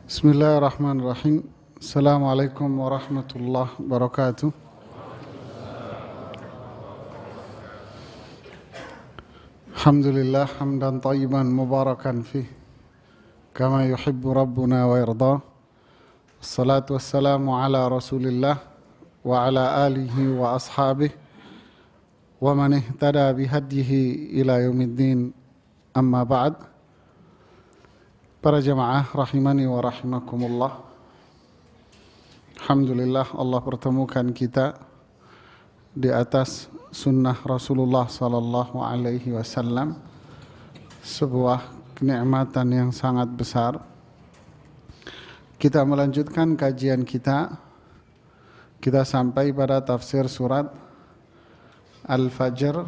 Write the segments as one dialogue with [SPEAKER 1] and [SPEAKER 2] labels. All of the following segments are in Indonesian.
[SPEAKER 1] Bismillahirrahmanirrahim. Assalamualaikum warahmatullahi wabarakatuh. Alhamdulillah hamdan tayyiban mubarakan fih kama yuhibbu rabbuna wa yarda. Assalatu wassalamu ala Rasulillah wa ala alihi wa ashabihi wa man ihtada bihadyihi ila yaumiddin. Amma ba'd. Para jamaah rahimani wa rahimakumullah. Alhamdulillah Allah pertemukan kita di atas sunnah Rasulullah sallallahu alaihi wasallam, sebuah kenikmatan yang sangat besar. Kita melanjutkan kajian kita. Kita sampai pada tafsir surat Al-Fajr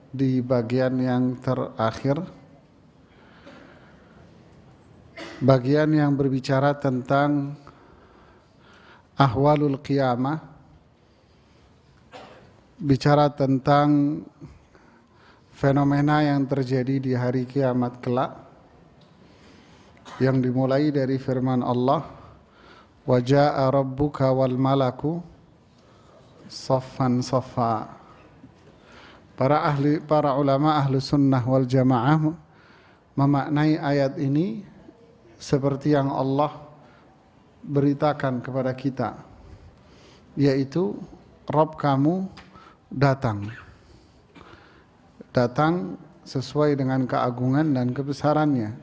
[SPEAKER 1] di bagian yang terakhir, bagian yang berbicara tentang ahwalul qiyamah, bicara tentang fenomena yang terjadi di hari kiamat kelak, yang dimulai dari firman Allah, wa jaa rabbuka wal malaku saffan saffa. Para ulama ahlu sunnah wal jamaah memaknai ayat ini seperti yang Allah beritakan kepada kita, yaitu Rabb kamu datang sesuai dengan keagungan dan kebesarannya.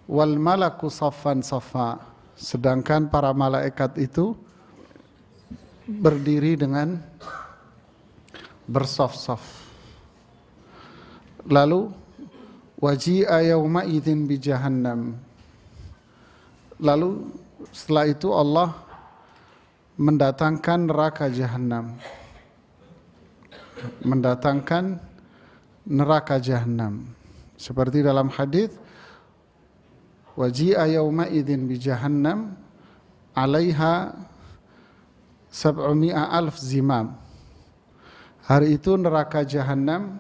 [SPEAKER 1] Wal malaku saffan saffa, sedangkan para malaikat itu berdiri dengan bersaf-saf. Lalu waji'a yauma idzin bi jahannam. Lalu setelah itu Allah mendatangkan neraka jahanam. Seperti dalam hadis, waji'a yauma idzin bi jahannam 'alaiha 700,000 zimam. Hari itu neraka jahanam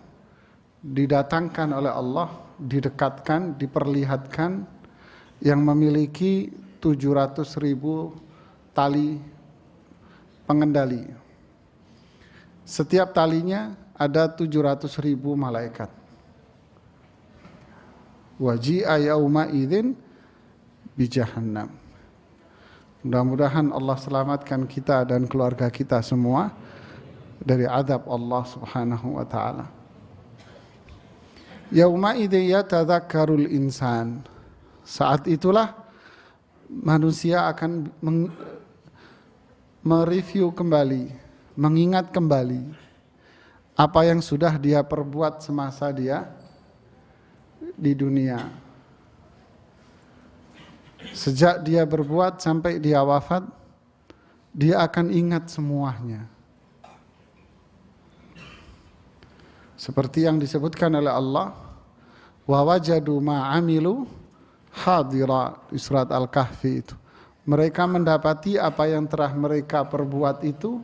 [SPEAKER 1] didatangkan oleh Allah, didekatkan, diperlihatkan, yang memiliki 700.000 tali pengendali. Setiap talinya ada 700.000 malaikat. Waji'a yauma idzin bi jahannam. Mudah-mudahan Allah selamatkan kita dan keluarga kita semua dari azab Allah Subhanahu wa taala. Yauma idzin yatadzakkarul insan. Saat itulah manusia akan mereview kembali, mengingat kembali apa yang sudah dia perbuat semasa dia di dunia. Sejak dia berbuat sampai dia wafat, dia akan ingat semuanya. Seperti yang disebutkan oleh Allah, wa wajadu ma amilu hadira di surat Al-Kahfi itu. Mereka mendapati apa yang telah mereka perbuat itu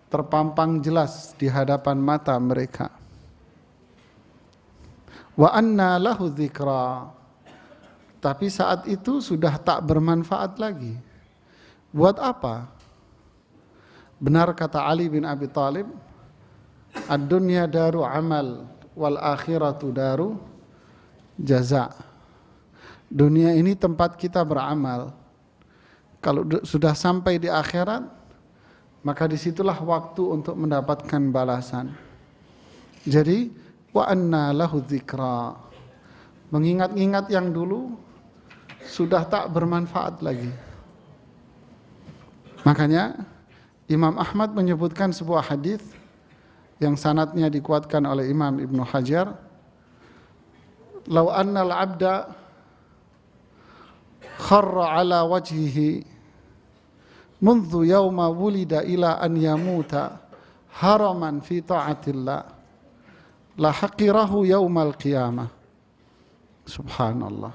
[SPEAKER 1] terpampang jelas di hadapan mata mereka. Wa anna lahu dzikra. Tapi saat itu sudah tak bermanfaat lagi. Buat apa? Benar kata Ali bin Abi Thalib, ad-dunya daru amal wal akhiratu daru jaza. Dunia ini tempat kita beramal. Kalau sudah sampai di akhirat, maka disitulah waktu untuk mendapatkan balasan. Jadi, wa anna lahu dzikra. Mengingat-ingat yang dulu sudah tak bermanfaat lagi. Makanya Imam Ahmad menyebutkan sebuah hadis yang sanadnya dikuatkan oleh Imam Ibnu Hajar. Lau annal abda kharra ala wajhihi mundhu yawma wulida ila an yamuta haraman fi ta'atillah la haqirahu yawmal qiyamah. Subhanallah.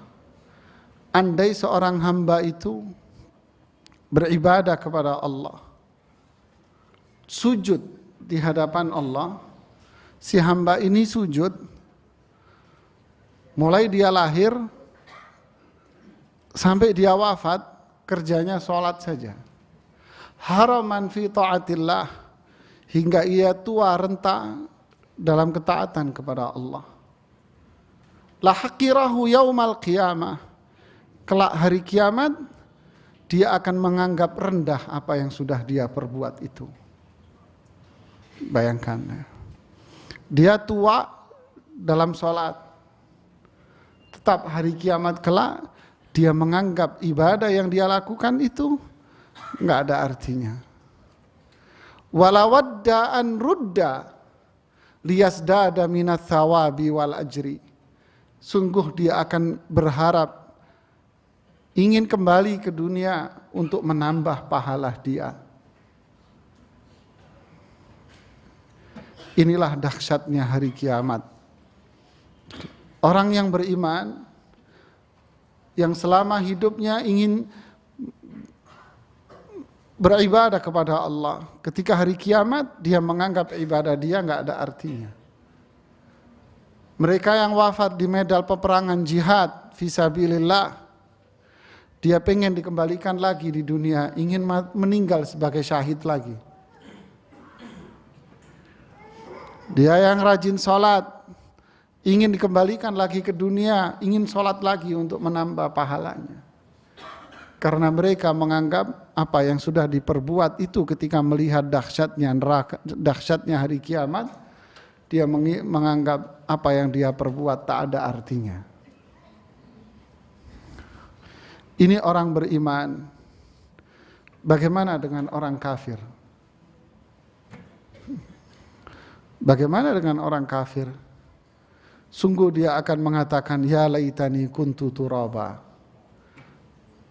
[SPEAKER 1] Andai seorang hamba itu beribadah kepada Allah, sujud di hadapan Allah, si hamba ini sujud mulai dia lahir sampai dia wafat, kerjanya sholat saja. Haraman fi ta'atillah, hingga ia tua renta dalam ketaatan kepada Allah. La haqirahu yaumal qiyamah, kelak hari kiamat dia akan menganggap rendah apa yang sudah dia perbuat itu. Bayangkan, dia tua dalam sholat, tetap hari kiamat kelak dia menganggap ibadah yang dia lakukan itu nggak ada artinya. Walawadda an rudda liyasdada minats thawabi wal ajri, sungguh dia akan berharap ingin kembali ke dunia untuk menambah pahala dia. Inilah dahsyatnya hari kiamat. Orang yang beriman, yang selama hidupnya ingin beribadah kepada Allah, ketika hari kiamat dia menganggap ibadah dia nggak ada artinya. Mereka yang wafat di medan peperangan jihad fisabilillah, dia pengen dikembalikan lagi di dunia, ingin meninggal sebagai syahid lagi. Dia yang rajin sholat, ingin dikembalikan lagi ke dunia, ingin sholat lagi untuk menambah pahalanya. Karena mereka menganggap apa yang sudah diperbuat itu ketika melihat dahsyatnya neraka, dahsyatnya hari kiamat, dia menganggap apa yang dia perbuat tak ada artinya. Ini orang beriman. Bagaimana dengan orang kafir? Bagaimana dengan orang kafir? Sungguh dia akan mengatakan, ya laitani kuntu turaba,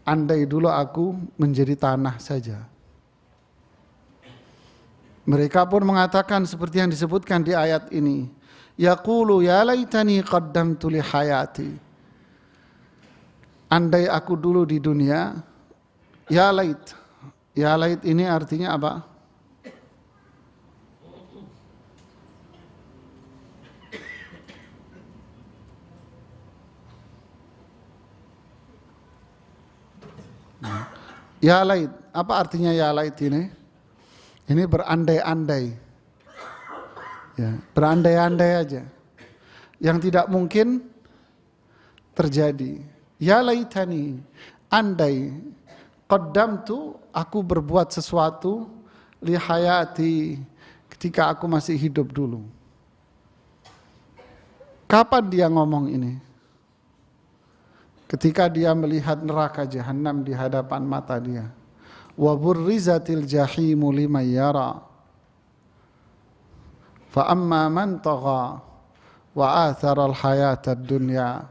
[SPEAKER 1] andai dulu aku menjadi tanah saja. Mereka pun mengatakan seperti yang disebutkan di ayat ini, yaqulu ya laitani qaddamtu li hayati, andai aku dulu di dunia. Ya lait ini artinya apa? Ya lait, apa artinya ya lait ini? Ini berandai-andai. Ya, berandai-andai aja. Yang tidak mungkin terjadi. Ya laitani, andai qaddamtu, aku berbuat sesuatu li hayati, ketika aku masih hidup dulu. Kapan dia ngomong ini? Ketika dia melihat neraka jahanam di hadapan mata dia. Wa burrizatil jahimu liman yara. Fa amma man tagha wa athara al hayatad dunya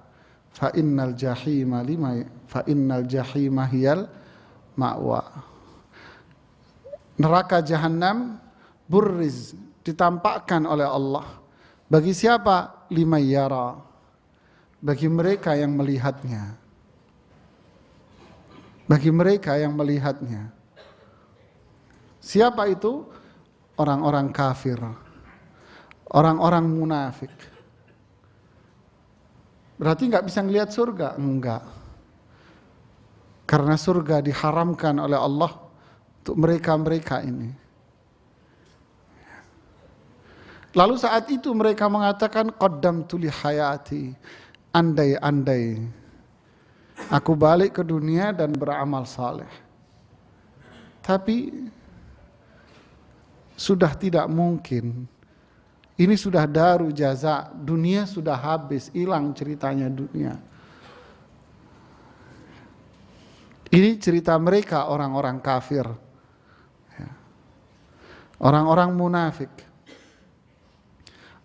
[SPEAKER 1] fa innal jahima hiyal ma'wa. Neraka jahanam burriz, ditampakkan oleh Allah. Bagi siapa? Liman yara, bagi mereka yang melihatnya. Bagi mereka yang melihatnya. Siapa itu? Orang-orang kafir, orang-orang munafik. Berarti nggak bisa ngelihat surga? Enggak. Karena surga diharamkan oleh Allah untuk mereka-mereka ini. Lalu saat itu mereka mengatakan qaddamtu li hayati, andai-andai aku balik ke dunia dan beramal saleh. Tapi sudah tidak mungkin. Ini sudah daru jaza, dunia sudah habis, hilang ceritanya dunia. Ini cerita mereka orang-orang kafir, orang-orang munafik.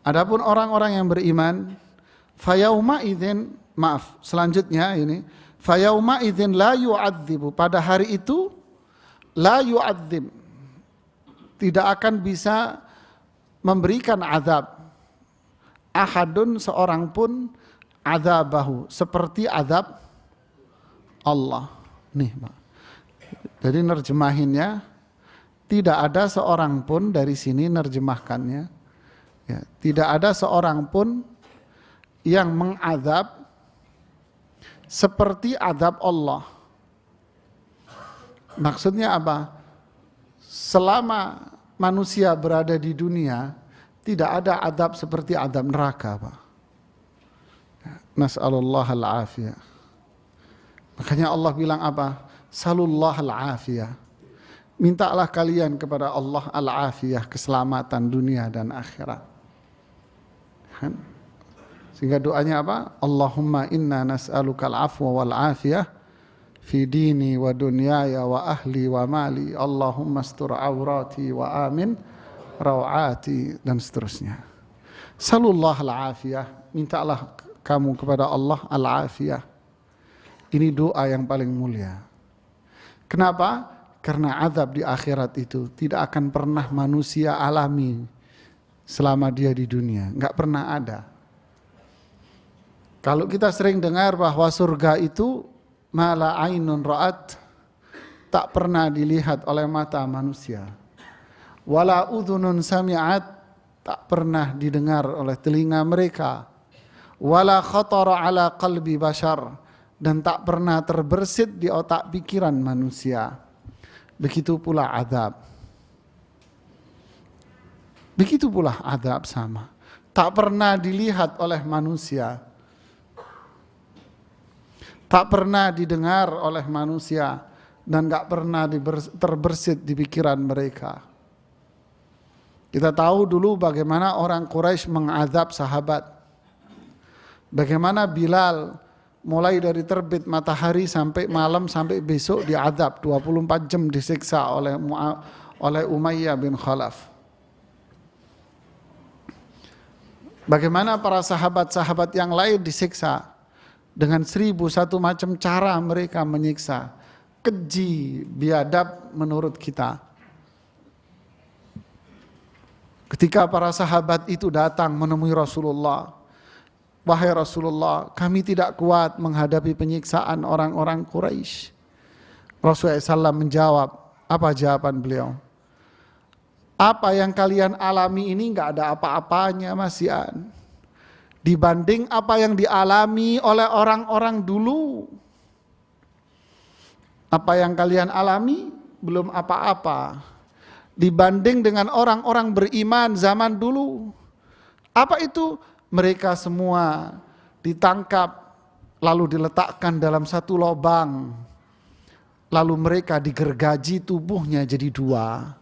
[SPEAKER 1] Adapun orang-orang yang beriman, fayauma idzin, maaf, selanjutnya ini, fayauma idzin la yu'adzibu, pada hari itu la yu'adzib, tidak akan bisa memberikan azab ahadun, seorang pun, azabahu, seperti azab Allah. Nih, Pak. Jadi nerjemahinnya tidak ada seorang pun, dari sini nerjemahkannya, ya, tidak ada seorang pun yang mengazab seperti azab Allah. Maksudnya apa? Selama manusia berada di dunia, tidak ada adab seperti adab neraka, Pak. Nas'alullah al-afiyah. Makanya Allah bilang apa? Salullah al-afiyah. Mintalah kalian kepada Allah al-afiyah, keselamatan dunia dan akhirat. Kan? Sehingga doanya apa? Allahumma inna nas'aluka al-afwa wal-afiyah fi dini wa dunyaya wa ahli wa mali. Allahumma astur awrati wa amin rawati, dan seterusnya. Salullah al-afiyah. Mintalah kamu kepada Allah al-afiyah. Ini doa yang paling mulia. Kenapa? Karena azab di akhirat itu tidak akan pernah manusia alami selama dia di dunia. Enggak pernah ada. Kalau kita sering dengar bahwa surga itu mala ainun ra'at, tak pernah dilihat oleh mata manusia. Wala udhunun sami'at, tak pernah didengar oleh telinga mereka. Wala khatara ala qalbi bashar, dan tak pernah terbersit di otak pikiran manusia. Begitu pula azab. Begitu pula azab sama. Tak pernah dilihat oleh manusia. Tak pernah didengar oleh manusia. Dan gak pernah terbersit di pikiran mereka. Kita tahu dulu bagaimana orang Quraisy mengazab sahabat. Bagaimana Bilal mulai dari terbit matahari sampai malam sampai besok diazab, 24 jam disiksa oleh Umayyah bin Khalaf. Bagaimana para sahabat-sahabat yang lain disiksa dengan 1001 macam cara mereka menyiksa. Keji, biadab menurut kita. Ketika para sahabat itu datang menemui Rasulullah, wahai Rasulullah, kami tidak kuat menghadapi penyiksaan orang-orang Quraisy. Rasulullah SAW menjawab, apa jawaban beliau? Apa yang kalian alami ini enggak ada apa-apanya, Mas Yan, dibanding apa yang dialami oleh orang-orang dulu. Apa yang kalian alami belum apa-apa dibanding dengan orang-orang beriman zaman dulu. Apa itu? Mereka semua ditangkap lalu diletakkan dalam satu lubang, lalu mereka digergaji tubuhnya jadi dua.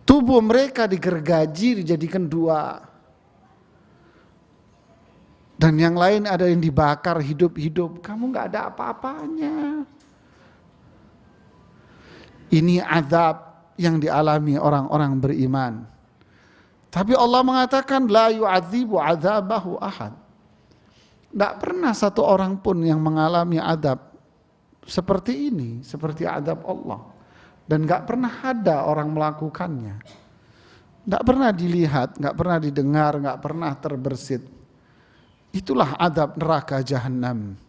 [SPEAKER 1] Tubuh mereka digergaji dijadikan dua, dan yang lain ada yang dibakar hidup-hidup. Kamu gak ada apa-apanya. Ini azab yang dialami orang-orang beriman. Tapi Allah mengatakan la yu'adzibu adzabahu ahad. Tidak pernah satu orang pun yang mengalami azab seperti ini, seperti azab Allah. Dan gak pernah ada orang melakukannya. Gak pernah dilihat, gak pernah didengar, gak pernah terbersit. Itulah azab neraka Jahannam.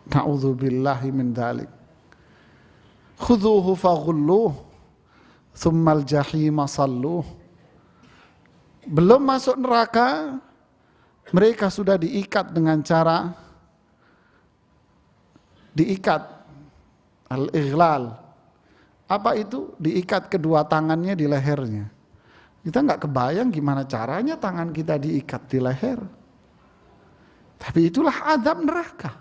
[SPEAKER 1] Na'udzubillahi min dzalik. Khudhuhu faghulluh thummal jahima salluh. Belum masuk neraka, mereka sudah diikat dengan cara diikat al-ighlal. Apa itu? Diikat kedua tangannya di lehernya. Kita nggak kebayang gimana caranya tangan kita diikat di leher. Tapi itulah azab neraka.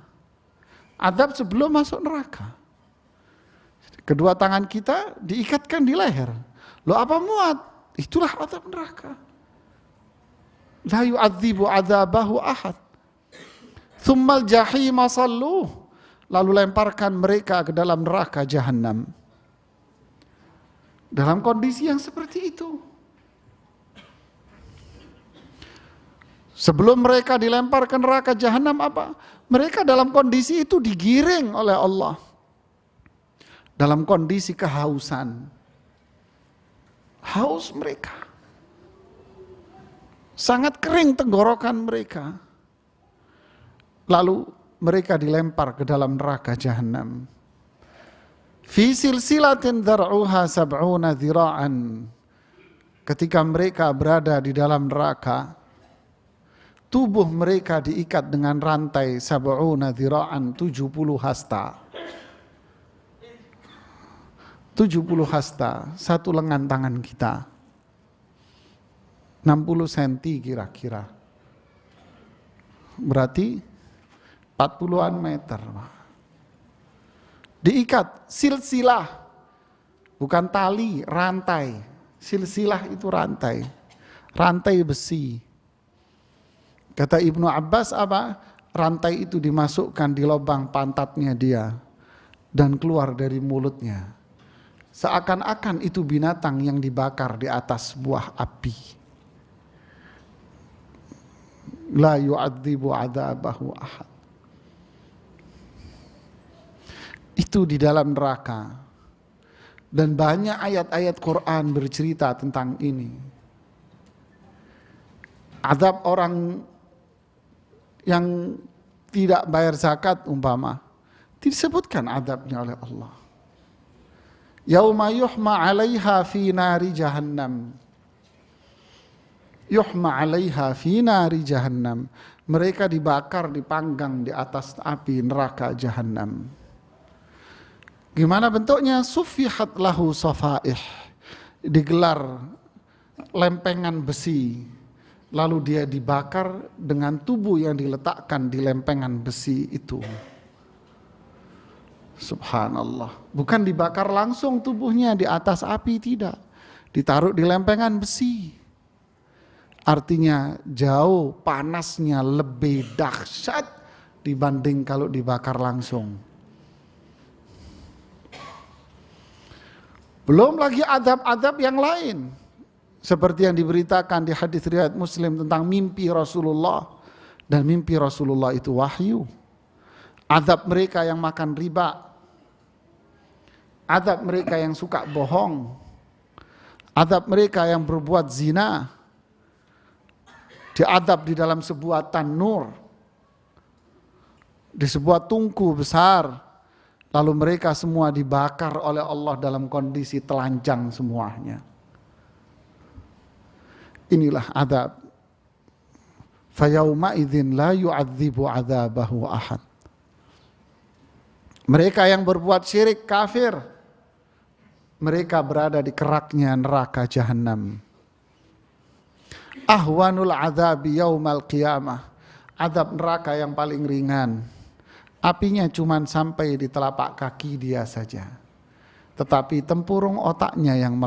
[SPEAKER 1] Azab sebelum masuk neraka. Kedua tangan kita diikatkan di leher. Loh, apa muat? Itulah azab neraka. La yu'adzibu adzabahu ahad. Tsummal jahima salluh. Lalu lemparkan mereka ke dalam neraka Jahannam. Dalam kondisi yang seperti itu. Sebelum mereka dilempar ke neraka Jahannam apa? Mereka dalam kondisi itu digiring oleh Allah. Dalam kondisi kehausan. Haus mereka. Sangat kering tenggorokan mereka. Lalu mereka dilempar ke dalam neraka Jahannam. Fi silsilatin dhar'uha sab'una dhira'an. Ketika mereka berada di dalam neraka, tubuh mereka diikat dengan rantai sab'una dhira'an, 70 hasta. 70 hasta, satu lengan tangan kita. 60 cm kira-kira. Berarti 40-an meter. Diikat, silsilah. Bukan tali, rantai. Silsilah itu rantai. Rantai besi. Kata Ibnu Abbas apa? Rantai itu dimasukkan di lubang pantatnya dia dan keluar dari mulutnya. Seakan-akan itu binatang yang dibakar di atas sebuah api. La yu'adzibu 'adzabahu ahad. Itu di dalam neraka. Dan banyak ayat-ayat Quran bercerita tentang ini. Azab orang yang tidak bayar zakat umpama, disebutkan azabnya oleh Allah. Yauma yuhma 'alaiha fi nari jahannam. Yuhma 'alaiha fi nari jahannam. Mereka dibakar, dipanggang di atas api neraka jahannam. Gimana bentuknya? Suffihat lahu safaih. Digelar lempengan besi. Lalu dia dibakar dengan tubuh yang diletakkan di lempengan besi itu. Subhanallah. Bukan dibakar langsung tubuhnya di atas api, tidak. Ditaruh di lempengan besi. Artinya jauh panasnya lebih dahsyat dibanding kalau dibakar langsung. Belum lagi azab-azab yang lain. Seperti yang diberitakan di hadis riwayat Muslim tentang mimpi Rasulullah. Dan mimpi Rasulullah itu wahyu. Azab mereka yang makan riba. Azab mereka yang suka bohong. Azab mereka yang berbuat zina. Diadab di dalam sebuah tanur. Di sebuah tungku besar. Lalu mereka semua dibakar oleh Allah dalam kondisi telanjang semuanya. Inilah azab. Fayauma idzin la yu'adzibu 'adzabahu ahad. Mereka yang berbuat syirik kafir, mereka berada di keraknya neraka jahanam. Ahwanul 'adzabi yaumal qiyamah. Azab neraka yang paling ringan. Apinya cuma sampai di telapak kaki dia saja. Tetapi tempurung otaknya yang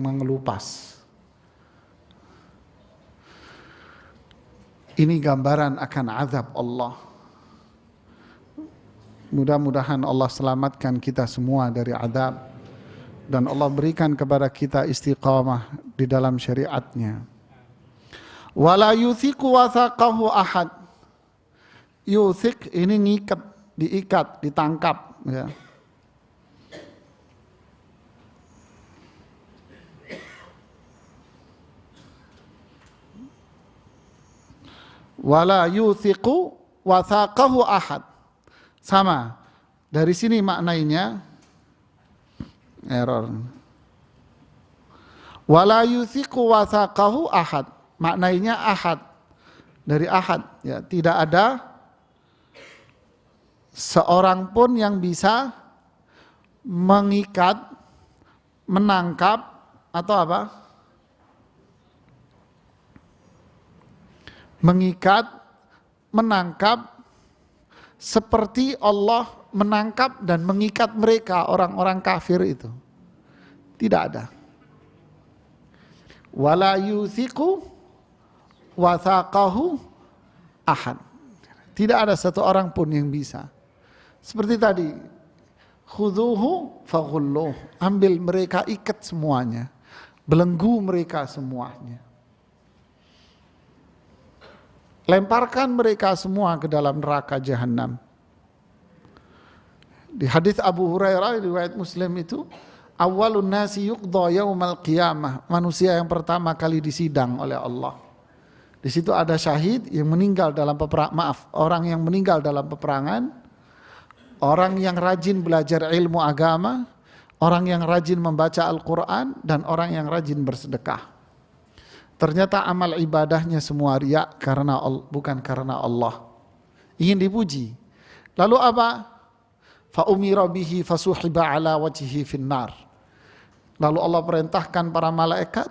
[SPEAKER 1] mengelupas. Ini gambaran akan azab Allah. Mudah-mudahan Allah selamatkan kita semua dari azab. Dan Allah berikan kepada kita istiqamah di dalam syariatnya. Wala yuthiqu wathaqahu ahad. Yuthiq ini ngikat, diikat, ditangkap. Ya. Wala yuthiqu wathaqahu ahad. Sama. Dari sini maknanya error. Wala yuthiqu wathaqahu ahad. Maknanya ahad. Dari ahad, ya, tidak ada seorang pun yang bisa mengikat, menangkap atau apa? Mengikat, menangkap seperti Allah menangkap dan mengikat mereka orang-orang kafir itu. Tidak ada. Wala yuthiqu wathaqahu ahad. Tidak ada satu orang pun yang bisa. Seperti tadi, khudhuhu faghulluh. Ambil mereka, ikat semuanya. Belenggu mereka semuanya. Lemparkan mereka semua ke dalam neraka jahanam. Di hadis Abu Hurairah riwayat Muslim itu, awwalun nasi yuqda yaumal qiyamah. Manusia yang pertama kali disidang oleh Allah. Di situ ada syahid yang meninggal dalam peperangan, orang yang meninggal dalam peperangan, orang yang rajin belajar ilmu agama, orang yang rajin membaca Al-Quran, dan orang yang rajin bersedekah. Ternyata amal ibadahnya semua riya bukan karena Allah. Ingin dipuji. Lalu apa? Fa umira bihi fasuhiba ala wajhihi finnar. Lalu Allah perintahkan para malaikat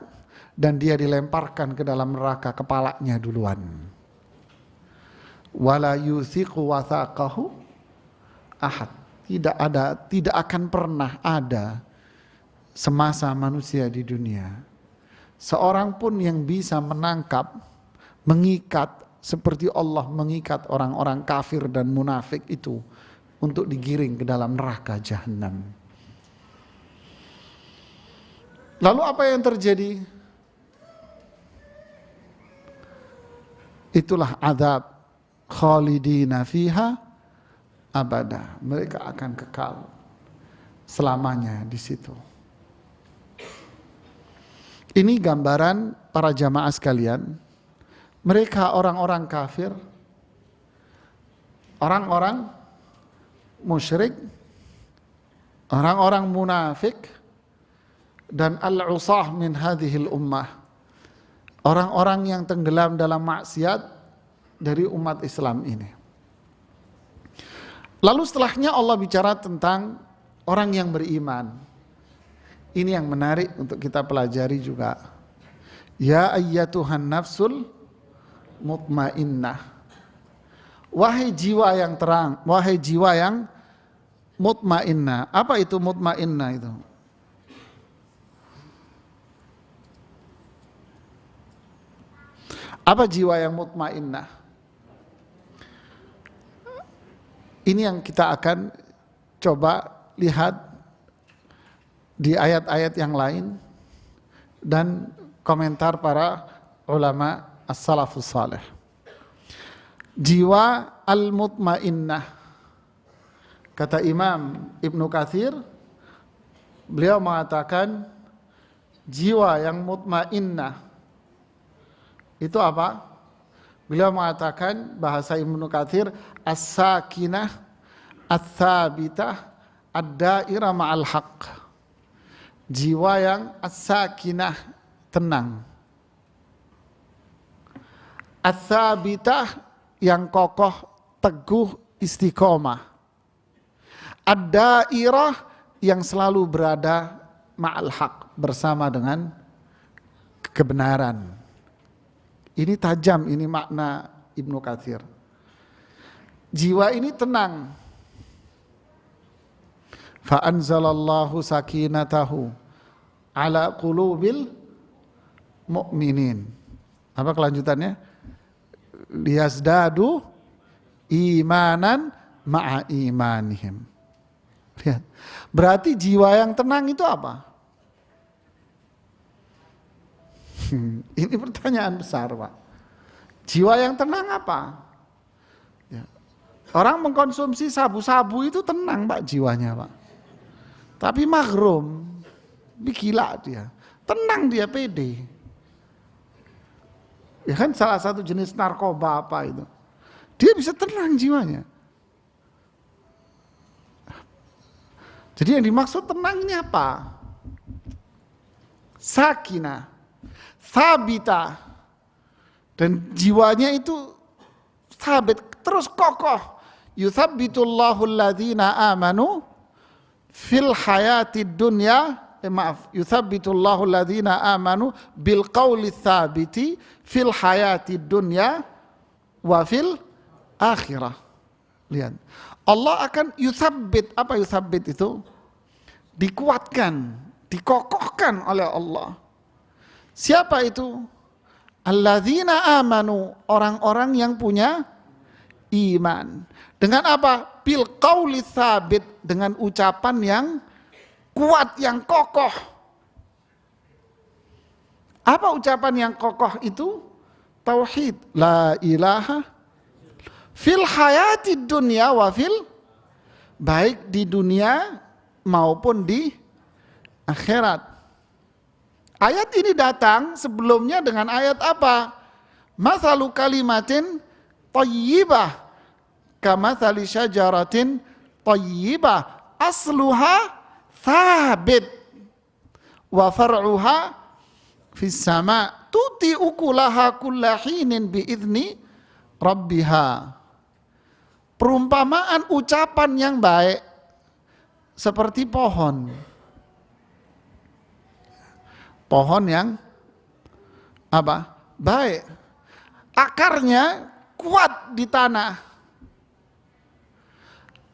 [SPEAKER 1] dan dia dilemparkan ke dalam neraka, kepalanya duluan. Wala yuthiqu wathaqahu ahad. Tidak akan pernah ada semasa manusia di dunia seorang pun yang bisa menangkap, mengikat seperti Allah mengikat orang-orang kafir dan munafik itu untuk digiring ke dalam neraka jahanam. Lalu apa yang terjadi? Itulah azab khalidina fiha abada. Mereka akan kekal selamanya di situ. Ini gambaran para jamaah sekalian. Mereka orang-orang kafir, orang-orang musyrik, orang-orang munafik, dan al-usah min hadhil ummah, orang-orang yang tenggelam dalam maksiat dari umat Islam ini. Lalu setelahnya Allah bicara tentang orang yang beriman. Ini yang menarik untuk kita pelajari juga. Ya ayyatuhan nafsul mutmainnah. Wahai jiwa yang terang, wahai jiwa yang mutmainnah. Apa itu mutmainnah itu? Apa jiwa yang mutmainnah? Ini yang kita akan coba lihat di ayat-ayat yang lain dan komentar para ulama as-salafus salih. Jiwa al-mutmainnah, kata Imam Ibnu Katsir, beliau mengatakan jiwa yang mutmainnah itu apa? Beliau mengatakan bahasa Ibnu Katsir as-sakinah ats-tsabitah ad-dairah ma'al haqq. Jiwa yang as-sakinah, tenang. Ats-tsabitah, yang kokoh, teguh, istiqomah. Ad-dairah, yang selalu berada ma'al haq, bersama dengan kebenaran. Ini tajam, ini makna Ibnu Katsir. Jiwa ini tenang. Fa anzalallahu sakinatahu ala qulubil mu'minin. Apa kelanjutannya? Liyazdadu imanan ma'a imanihim. Lihat. Berarti jiwa yang tenang itu apa? Ini pertanyaan besar, Pak. Jiwa yang tenang apa? Ya. Orang mengkonsumsi sabu-sabu itu tenang, Pak, jiwanya, Pak. Tapi maghrum, gila dia. Tenang dia, pede. Ya kan salah satu jenis narkoba apa itu. Dia bisa tenang jiwanya. Jadi yang dimaksud tenang ini apa? Sakinah, sabita. Dan jiwanya itu sabit, terus kokoh. Yuthabbitullahu alladhina amanu fil hayatid dunya, yuthabbitullahu alladhina amanu bil qawli tsabiti fil hayatid dunya wa fil akhirah. Lihat. Allah akan yuthabbit. Apa yuthabbit itu? Dikuatkan, dikokohkan oleh Allah. Siapa itu? Alladzina amanu, orang-orang yang punya iman. Dengan apa? Bil qauli tsabit, dengan ucapan yang kuat, yang kokoh. Apa ucapan yang kokoh itu? Tauhid, la ilaha fil hayati dunya wa fil, baik di dunia maupun di akhirat. Ayat ini datang sebelumnya dengan ayat apa? Mathalu kalimatin thayyibah kamathali syajaratin thayyibah asluha thabit wa far'uha fis sama'. tuti ukulaha kullahinin biizni rabbiha. Perumpamaan ucapan yang baik seperti pohon. Pohon yang apa? Baik. Akarnya kuat di tanah.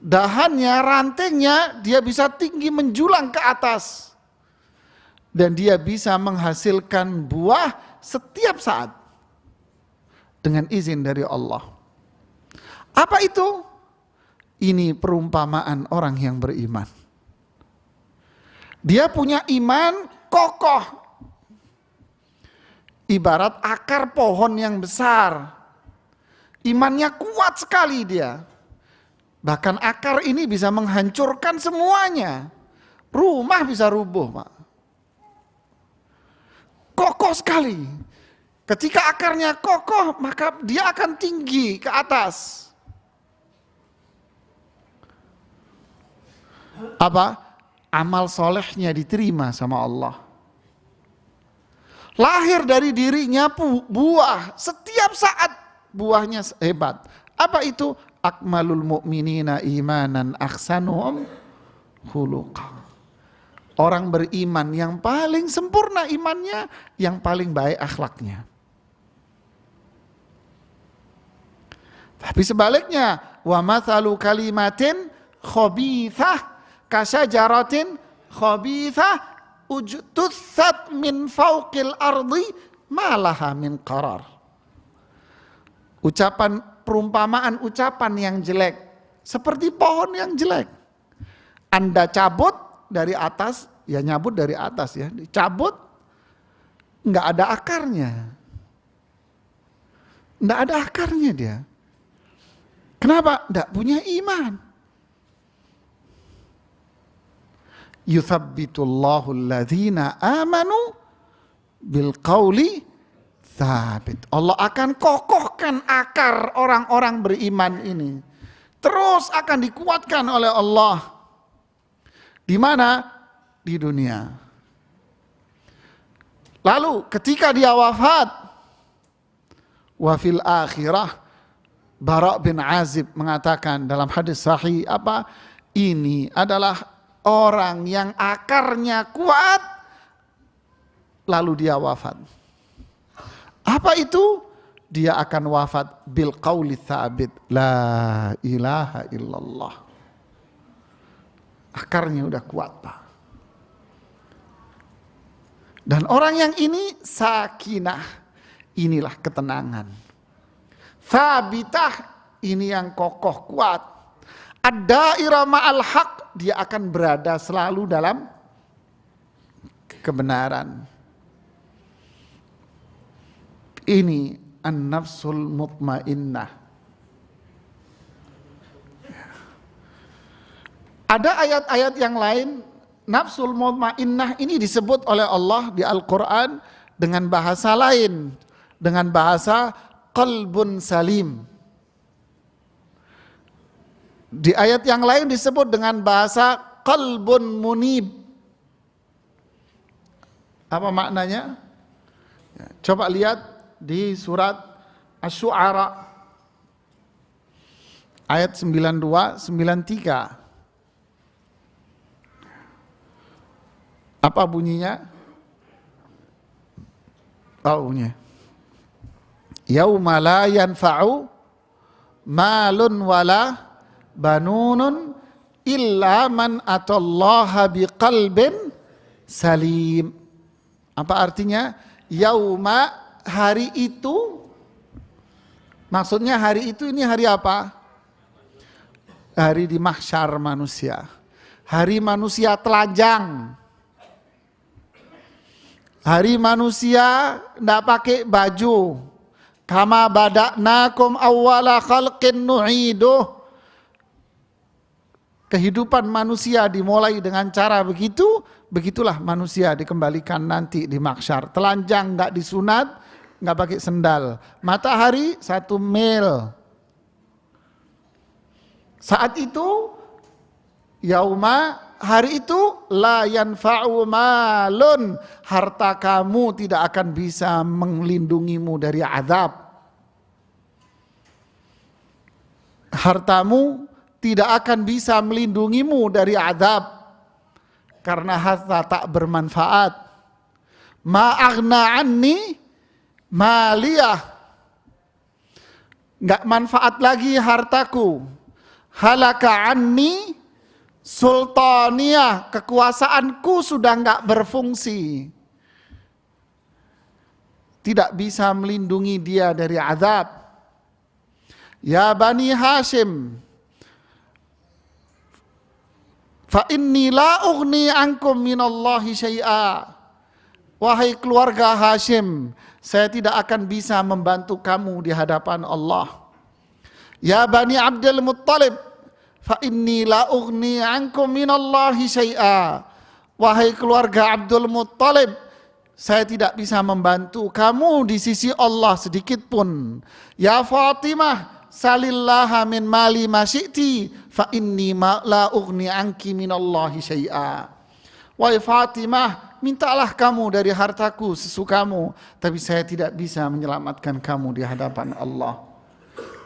[SPEAKER 1] Dahannya, rantainya dia bisa tinggi menjulang ke atas. Dan dia bisa menghasilkan buah setiap saat. Dengan izin dari Allah. Apa itu? Ini perumpamaan orang yang beriman. Dia punya iman kokoh. Ibarat akar pohon yang besar. Imannya kuat sekali dia. Bahkan akar ini bisa menghancurkan semuanya. Rumah bisa rubuh, Pak. Kokoh sekali. Ketika akarnya kokoh, maka dia akan tinggi ke atas. Apa? Amal solehnya diterima sama Allah. Lahir dari dirinya buah. Setiap saat buahnya hebat. Apa itu? Akmalul mu'minina imanan ahsanuhum khuluqa. Orang beriman yang paling sempurna imannya, yang paling baik akhlaknya. Tapi sebaliknya, wa mathalu kalimatin khabithah kasyajaratin khabithah ujtutsat min fawqil ardi malaha min qarar. Perumpamaan ucapan yang jelek seperti pohon yang jelek. Anda cabut dari atas, ya nyabut dari atas ya, dicabut nggak ada akarnya. Nggak ada akarnya dia. Kenapa? Nggak punya iman. Yuthabbitullahu alladhina amanu bil qawli tsabit. Allah akan kokohkan akar orang-orang beriman ini. Terus akan dikuatkan oleh Allah. Di mana? Di dunia. Lalu ketika dia wafat, wa fil akhirah, Bara' bin Azib mengatakan dalam hadis sahih apa? Ini adalah orang yang akarnya kuat lalu dia wafat. Apa itu? Dia akan wafat bil qauli tsabit, la ilaha illallah. Akarnya udah kuat, Pak. Dan orang yang ini sakinah, inilah ketenangan. Tsabitah, ini yang kokoh kuat. Ad-dairah ma'al haq, dia akan berada selalu dalam kebenaran. Ini an-nafsul mutmainnah. Ada ayat-ayat yang lain, nafsul mutmainnah ini disebut oleh Allah di Al-Quran dengan bahasa lain, dengan bahasa qalbun salim. Di ayat yang lain disebut dengan bahasa qalbun munib. Apa maknanya? Coba lihat di surat Asy-Syu'ara ayat 92, 93. Apa bunyinya? Oh, bunyinya. Yauma la yanfa'u malun wala banunun illa man atallaha biqalbin salim. Apa artinya? Yauma, hari itu, maksudnya hari itu ini hari apa? Hari di mahsyar manusia. Hari manusia telanjang. Hari manusia tidak pakai baju. Kama bada'nakum awwala khalqin nu'iduh. Kehidupan manusia dimulai dengan cara begitu, begitulah manusia dikembalikan nanti di mahsyar. Telanjang, nggak disunat, nggak pakai sendal. Matahari 1 mil. Saat itu, yauma, hari itu la yanfa'u malun, harta kamu tidak akan bisa melindungimu dari azab. Hartamu tidak akan bisa melindungimu dari azab karena harta tak bermanfaat. Ma aghna anni maliyah, enggak manfaat lagi hartaku. Halaka anni sultaniyah, kekuasaanku sudah enggak berfungsi. Tidak bisa melindungi dia dari azab. Ya Bani Hashim, fa inni la ughni ankum minallahi syai'a. Wahai keluarga Hashim, saya tidak akan bisa membantu kamu di hadapan Allah. Ya Bani Abdul Muttalib, fa inni la ughni ankum minallahi syai'a. Wahai keluarga Abdul Muttalib, saya tidak bisa membantu kamu di sisi Allah sedikit pun. Ya Fatimah, salillaha min mali ma syi'ti fa inni la ughni anki minallahi syai'a. Wahai Fatimah, mintalah kamu dari hartaku sesukamu, tapi saya tidak bisa menyelamatkan kamu di hadapan Allah.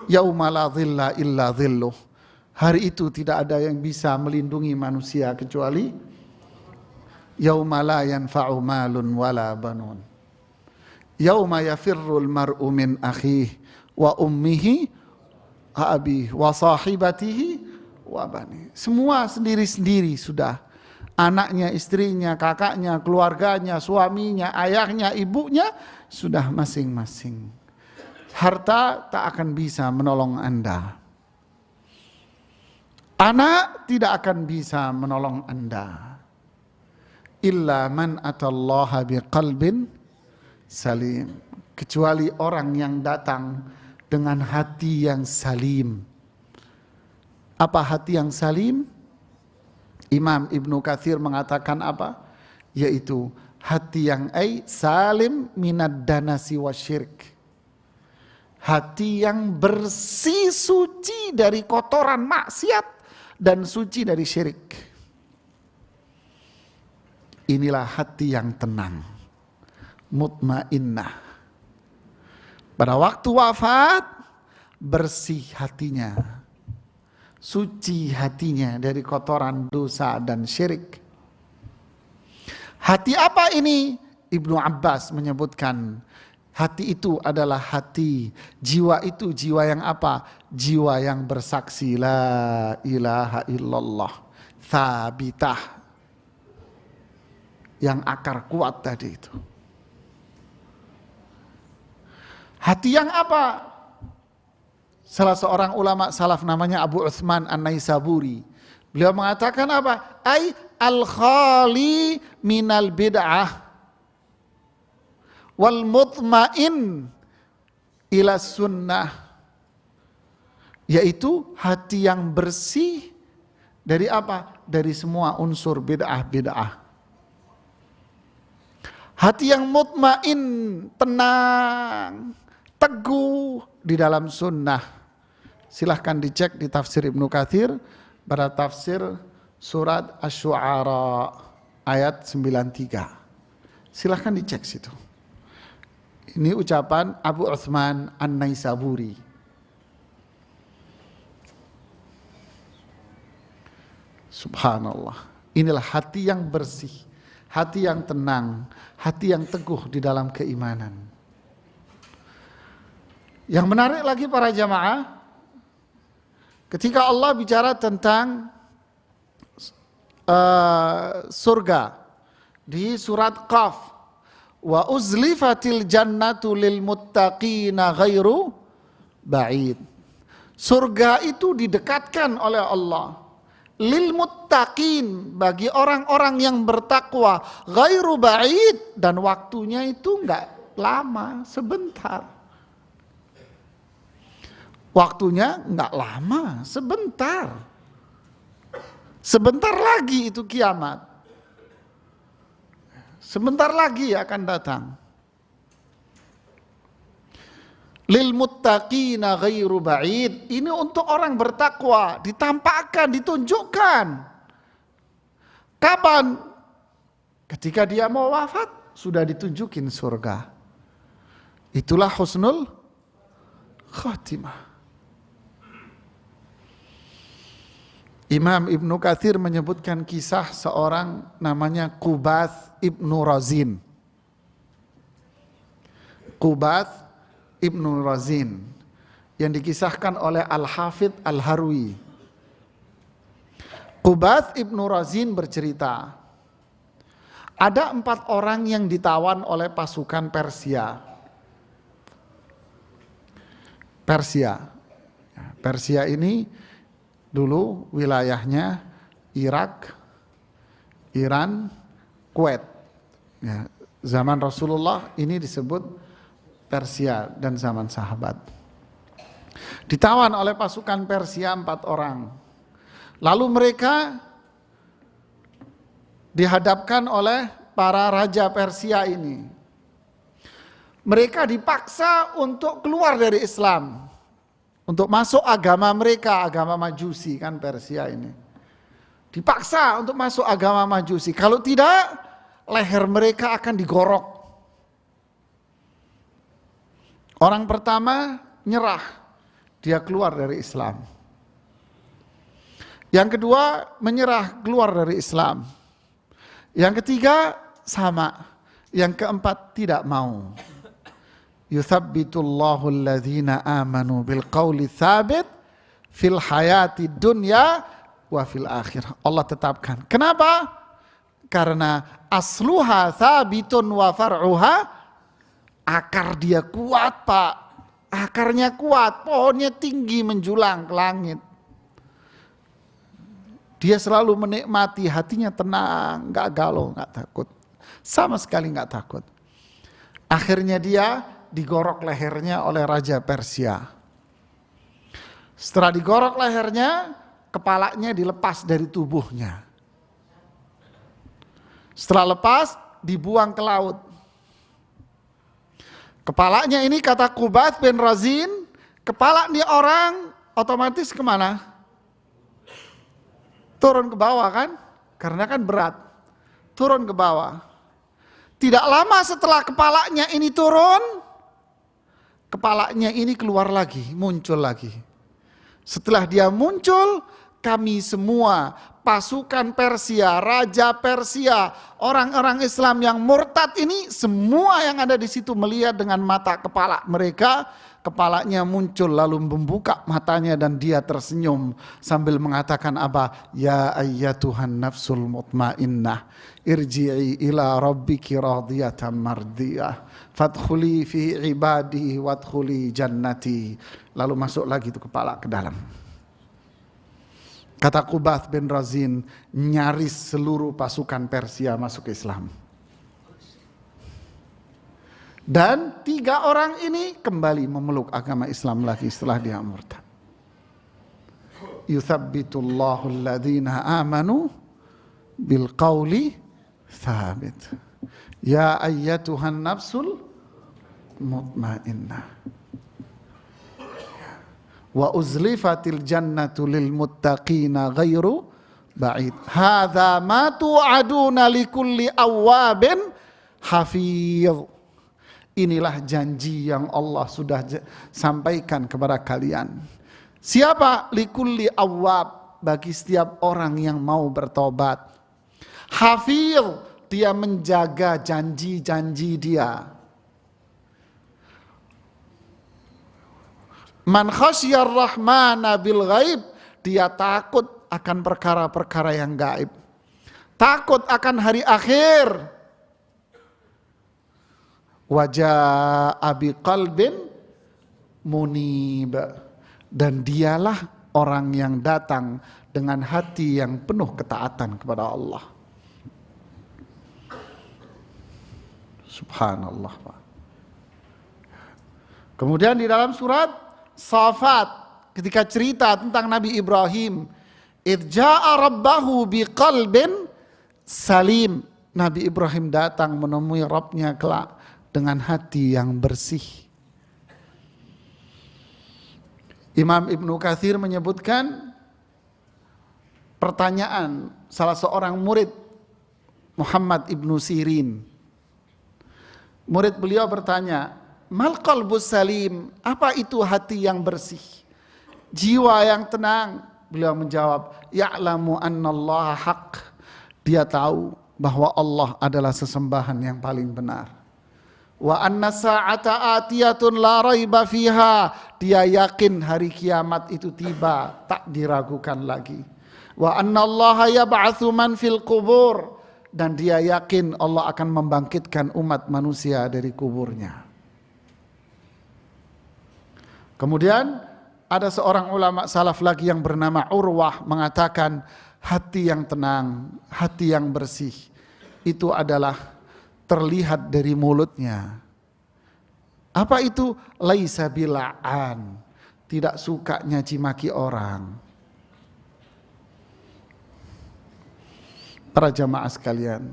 [SPEAKER 1] Yauma la dhilla illa dhilluh. Hari itu tidak ada yang bisa melindungi manusia kecuali yauma la yanfa'u malun wala banun. Yauma yafirrul mar'u min akhihi wa ummihi abi wa sahibatihi wa bani. Semua sendiri-sendiri sudah. Anaknya, istrinya, kakaknya, keluarganya, suaminya, ayahnya, ibunya sudah masing-masing. Harta tak akan bisa menolong Anda. Anak tidak akan bisa menolong Anda. Illa man atallaha biqalbin salim. Kecuali orang yang datang dengan hati yang salim. Apa hati yang salim? Imam Ibnu Katsir mengatakan apa? Yaitu hati yang salim minad danasi wasyirik. Hati yang bersih, suci dari kotoran maksiat dan suci dari syirik. Inilah hati yang tenang, mutmainnah. Pada waktu wafat, bersih hatinya, suci hatinya dari kotoran dosa dan syirik. Hati apa ini? Ibnu Abbas menyebutkan, hati itu adalah hati, jiwa itu jiwa yang apa? Jiwa yang bersaksi la ilaha illallah, thabitah, yang akar kuat tadi itu. Hati yang apa? Salah seorang ulama salaf namanya Abu Utsman An-Naisaburi. Beliau mengatakan apa? Ai al-khali minal bid'ah wal mutmain ila sunnah. Yaitu hati yang bersih dari apa? Dari semua unsur bid'ah-bid'ah. Hati yang mutmain, tenang, teguh di dalam sunnah. Silahkan dicek di tafsir Ibnu Katsir pada tafsir surat Asy-Syu'ara ayat 93. Silahkan dicek situ. Ini ucapan Abu Utsman An-Naisaburi. Subhanallah. Inilah hati yang bersih, hati yang tenang, hati yang teguh di dalam keimanan. Yang menarik lagi para jamaah, ketika Allah bicara tentang surga di surat Qaf, wa uzlifatil jannatu lil muttaqina ghairu ba'id. Surga itu didekatkan oleh Allah lil muttaqin, bagi orang-orang yang bertakwa, ghairu ba'id, dan waktunya itu enggak lama, sebentar. Waktunya enggak lama, sebentar. Sebentar lagi itu kiamat. Sebentar lagi akan datang. Lil muttaqina ghairu ba'id. Ini untuk orang bertakwa, ditampakkan, ditunjukkan. Kapan? Ketika dia mau wafat, sudah ditunjukin surga. Itulah husnul khatimah. Imam Ibnu Katsir menyebutkan kisah seorang namanya Qubath Ibnu Razin. Qubath Ibnu Razin yang dikisahkan oleh Al-Hafidh Al-Harwi. Qubath Ibnu Razin bercerita, ada 4 orang yang ditawan oleh pasukan Persia. Persia ini dulu wilayahnya Irak, Iran, Kuwait. Ya, zaman Rasulullah ini disebut Persia dan zaman sahabat. Ditawan oleh pasukan Persia 4 orang. Lalu mereka dihadapkan oleh para raja Persia ini. Mereka dipaksa untuk keluar dari Islam. Untuk masuk agama mereka, agama Majusi kan Persia ini. Dipaksa untuk masuk agama Majusi. Kalau tidak, leher mereka akan digorok. Orang pertama nyerah, dia keluar dari Islam. Yang kedua menyerah, keluar dari Islam. Yang ketiga sama. Yang keempat tidak mau. Yuthabbitullahu alladhina amanu bil qawli thabit fil hayati dunya wa fil akhirah. Allah tetapkan. Kenapa? Karena asluha thabitun wa far'uha, akar dia kuat Pak. Akarnya kuat, pohonnya tinggi menjulang ke langit. Dia selalu menikmati, hatinya tenang, gak galau, gak takut. Sama sekali gak takut. Akhirnya dia digorok lehernya oleh Raja Persia. Setelah digorok lehernya, kepalanya dilepas dari tubuhnya. Setelah lepas, dibuang ke laut. Kepalanya ini kata Qubath bin Razin, kepala nih orang otomatis kemana? Turun ke bawah kan? Karena kan berat. Turun ke bawah. Tidak lama setelah kepalanya ini turun, kepalanya ini keluar lagi, muncul lagi. Setelah dia muncul, kami semua, pasukan Persia, Raja Persia, orang-orang Islam yang murtad ini, semua yang ada di situ melihat dengan mata kepala mereka. Kepalanya muncul lalu membuka matanya dan dia tersenyum sambil mengatakan apa? Ya ayyatuhan nafsul mutmainnah irji'i ila rabbiki radiyatan mardiyah fadkhuli fi ibadi wadkhuli jannati. Lalu masuk lagi itu kepala ke dalam. Kata Qubath bin Razin, nyaris seluruh pasukan Persia masuk Islam. Dan 3 orang ini kembali memeluk agama Islam lagi setelah dia murtad. Yuthabbitullahu alladhina amanu bil qawli thabit. Ya ayyatuhan nafsul mutmainnah. Wa uzlifatil jannatu lil muttaqina ghairu ba'id. Hadza ma tu'aduna likulli awwabin hafiz. Inilah janji yang Allah sudah sampaikan kepada kalian. Siapa? Likulli awwab, bagi setiap orang yang mau bertobat. Hafiz, dia menjaga janji-janji dia. Man khasyar rahmana bil ghaib, dia takut akan perkara-perkara yang gaib. Takut akan hari akhir. Wajah abi qalbin munib, dan dialah orang yang datang dengan hati yang penuh ketaatan kepada Allah. Subhanallah Pak. Kemudian di dalam surat Safat ketika cerita tentang Nabi Ibrahim, idja'a rabbahu biqalbin salim, Nabi Ibrahim datang menemui Rabbnya kelak dengan hati yang bersih. Imam Ibnu Katsir menyebutkan pertanyaan salah seorang murid Muhammad ibnu Sirin. Murid beliau bertanya, mal qalbus salim, apa itu hati yang bersih, jiwa yang tenang? Beliau menjawab, ya'lamu annallaha haq, dia tahu bahwa Allah adalah sesembahan yang paling benar. Wa anna sa'ata atiyatun la raiba fiha, dia yakin hari kiamat itu tiba, tak diragukan lagi. Wa anna allaha yab'atsu man fil qubur, dan dia yakin Allah akan membangkitkan umat manusia dari kuburnya. Kemudian ada seorang ulama salaf lagi yang bernama Urwah mengatakan, hati yang tenang, hati yang bersih itu adalah terlihat dari mulutnya. Apa itu? Laisa bila'an, tidak suka nyaci maki orang. Para jamaah sekalian,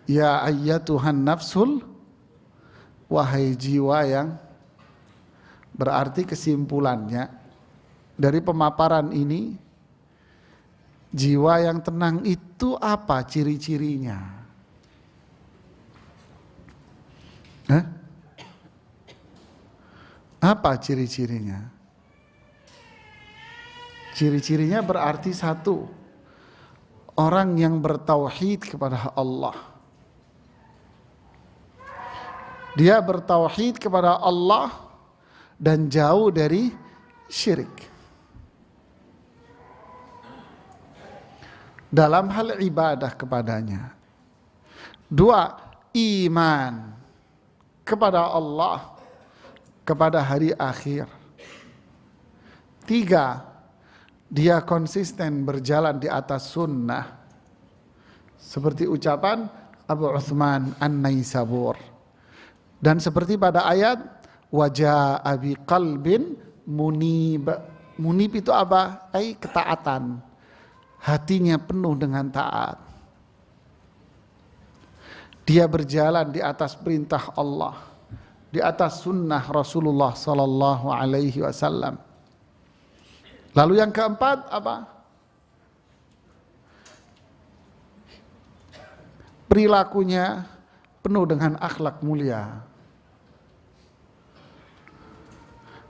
[SPEAKER 1] ya ayyatuhan nafsul, wahai jiwa yang, berarti kesimpulannya dari pemaparan ini, jiwa yang tenang itu apa ciri-cirinya? Apa ciri-cirinya? Ciri-cirinya berarti satu, orang yang bertauhid kepada Allah. Dia bertauhid kepada Allah dan jauh dari syirik. Dalam hal ibadah kepadanya. Dua, iman kepada Allah, kepada hari akhir. Tiga, dia konsisten berjalan di atas sunnah, seperti ucapan Abu Uthman An-Naisabur, dan seperti pada ayat wajah abi qalbin munib. Munib itu apa? Ketaatan, hatinya penuh dengan taat. Dia berjalan di atas perintah Allah, di atas sunnah Rasulullah sallallahu alaihi wasallam. Lalu yang keempat apa? Perilakunya penuh dengan akhlak mulia.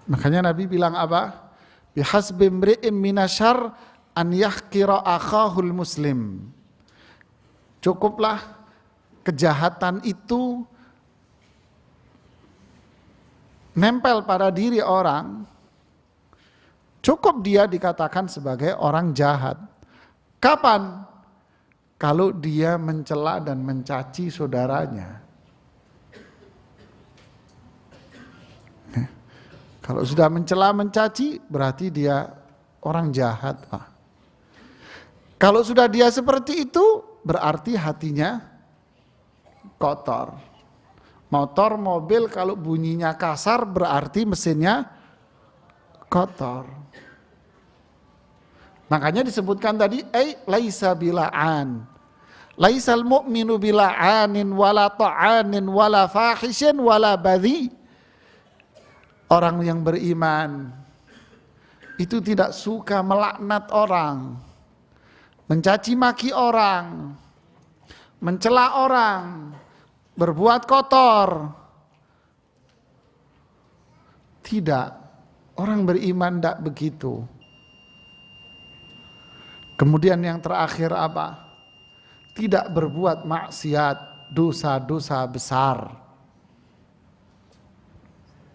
[SPEAKER 1] Makanya Nabi bilang apa? Bihasbi imri'in minasyarr an yahqira akhahul muslim. Cukuplah kejahatan itu nempel pada diri orang, cukup dia dikatakan sebagai orang jahat. Kapan? Kalau dia mencela dan mencaci saudaranya. Kalau sudah mencela mencaci, berarti dia orang jahat, Pak. Kalau sudah dia seperti itu, berarti hatinya kotor. Motor, mobil kalau bunyinya kasar berarti mesinnya kotor. Makanya disebutkan tadi, laisa bila'an. Laisal mu'minu bila'anin wala ta'anin wala fahishin wala badhi. Orang yang beriman itu tidak suka melaknat orang, mencaci maki orang, mencela orang, berbuat kotor. Tidak, orang beriman tidak begitu. Kemudian yang terakhir apa? Tidak berbuat maksiat, dosa-dosa besar.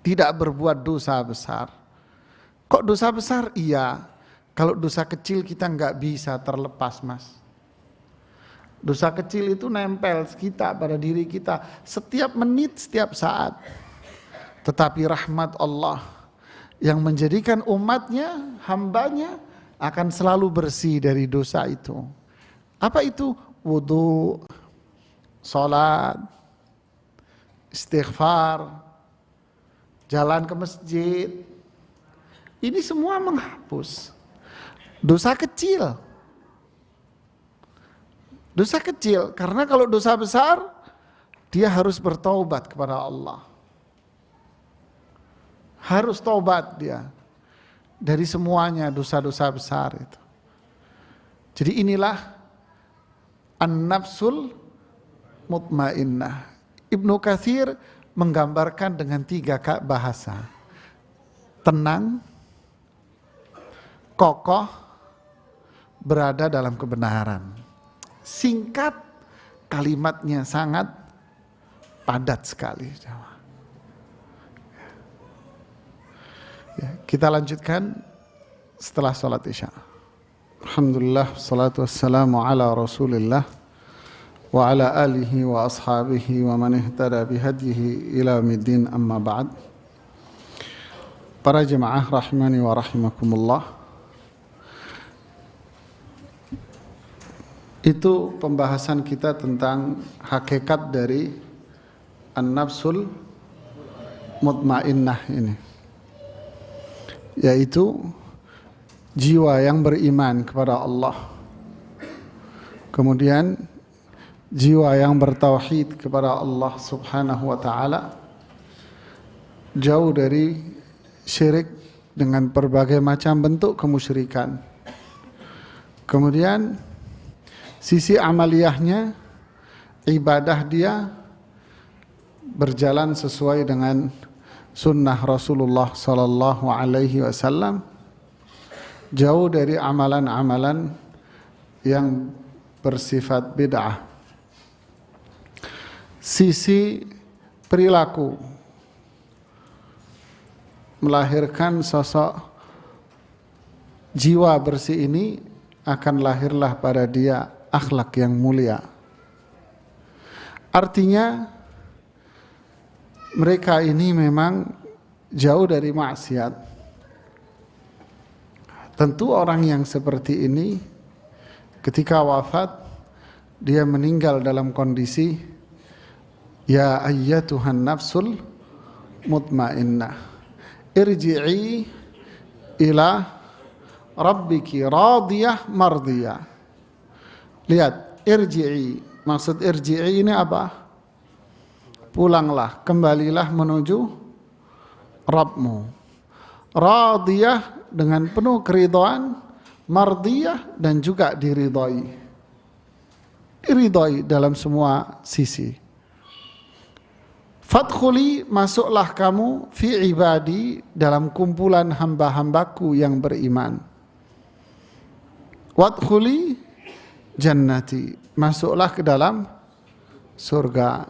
[SPEAKER 1] Tidak berbuat dosa besar. Kok dosa besar? Iya. Kalau dosa kecil kita nggak bisa terlepas, Mas. Dosa kecil itu nempel kita pada diri kita setiap menit, setiap saat. Tetapi rahmat Allah yang menjadikan umatnya, hambanya akan selalu bersih dari dosa itu. Apa itu? Wudu, salat, istighfar, jalan ke masjid. Ini semua menghapus dosa kecil. Dosa kecil, karena kalau dosa besar, dia harus bertaubat kepada Allah. Harus taubat dia dari semuanya dosa-dosa besar itu. Jadi inilah an-nafsul mutmainnah. Ibnu Katsir menggambarkan dengan 3 bahasa. Tenang, kokoh, berada dalam kebenaran. Singkat, kalimatnya sangat padat sekali. Ya, kita lanjutkan setelah sholat isya. Alhamdulillah, salatu wassalamu ala rasulillah wa ala alihi wa ashabihi wa man ihtada bihadihi ila middin, amma ba'd. Para jemaah rahimani wa rahimakumullah, itu pembahasan kita tentang hakikat dari an-nafsul mutmainnah ini, yaitu jiwa yang beriman kepada Allah, kemudian jiwa yang bertauhid kepada Allah subhanahu wa ta'ala, jauh dari syirik dengan berbagai macam bentuk kemusyrikan. Kemudian sisi amaliyahnya, ibadah dia berjalan sesuai dengan sunnah Rasulullah sallallahu alaihi wasallam, jauh dari amalan-amalan yang bersifat bid'ah. Sisi perilaku melahirkan sosok jiwa bersih ini, akan lahirlah pada dia akhlak yang mulia. Artinya mereka ini memang jauh dari maksiat. Tentu orang yang seperti ini ketika wafat, dia meninggal dalam kondisi ya ayyatuhan nafsul mutmainnah irji'i ila rabbiki radiyah mardiyah. Lihat, irji'i, maksud irji'i ini apa? Pulanglah, kembalilah menuju Rabbmu. Radiyah dengan penuh keridhaan, mardiyah dan juga diridhai. Diridhai dalam semua sisi. Fadkhuli, masuklah kamu, fi ibadi, dalam kumpulan hamba-hambaku yang beriman. Wadkhuli jannati, masuklah ke dalam surga.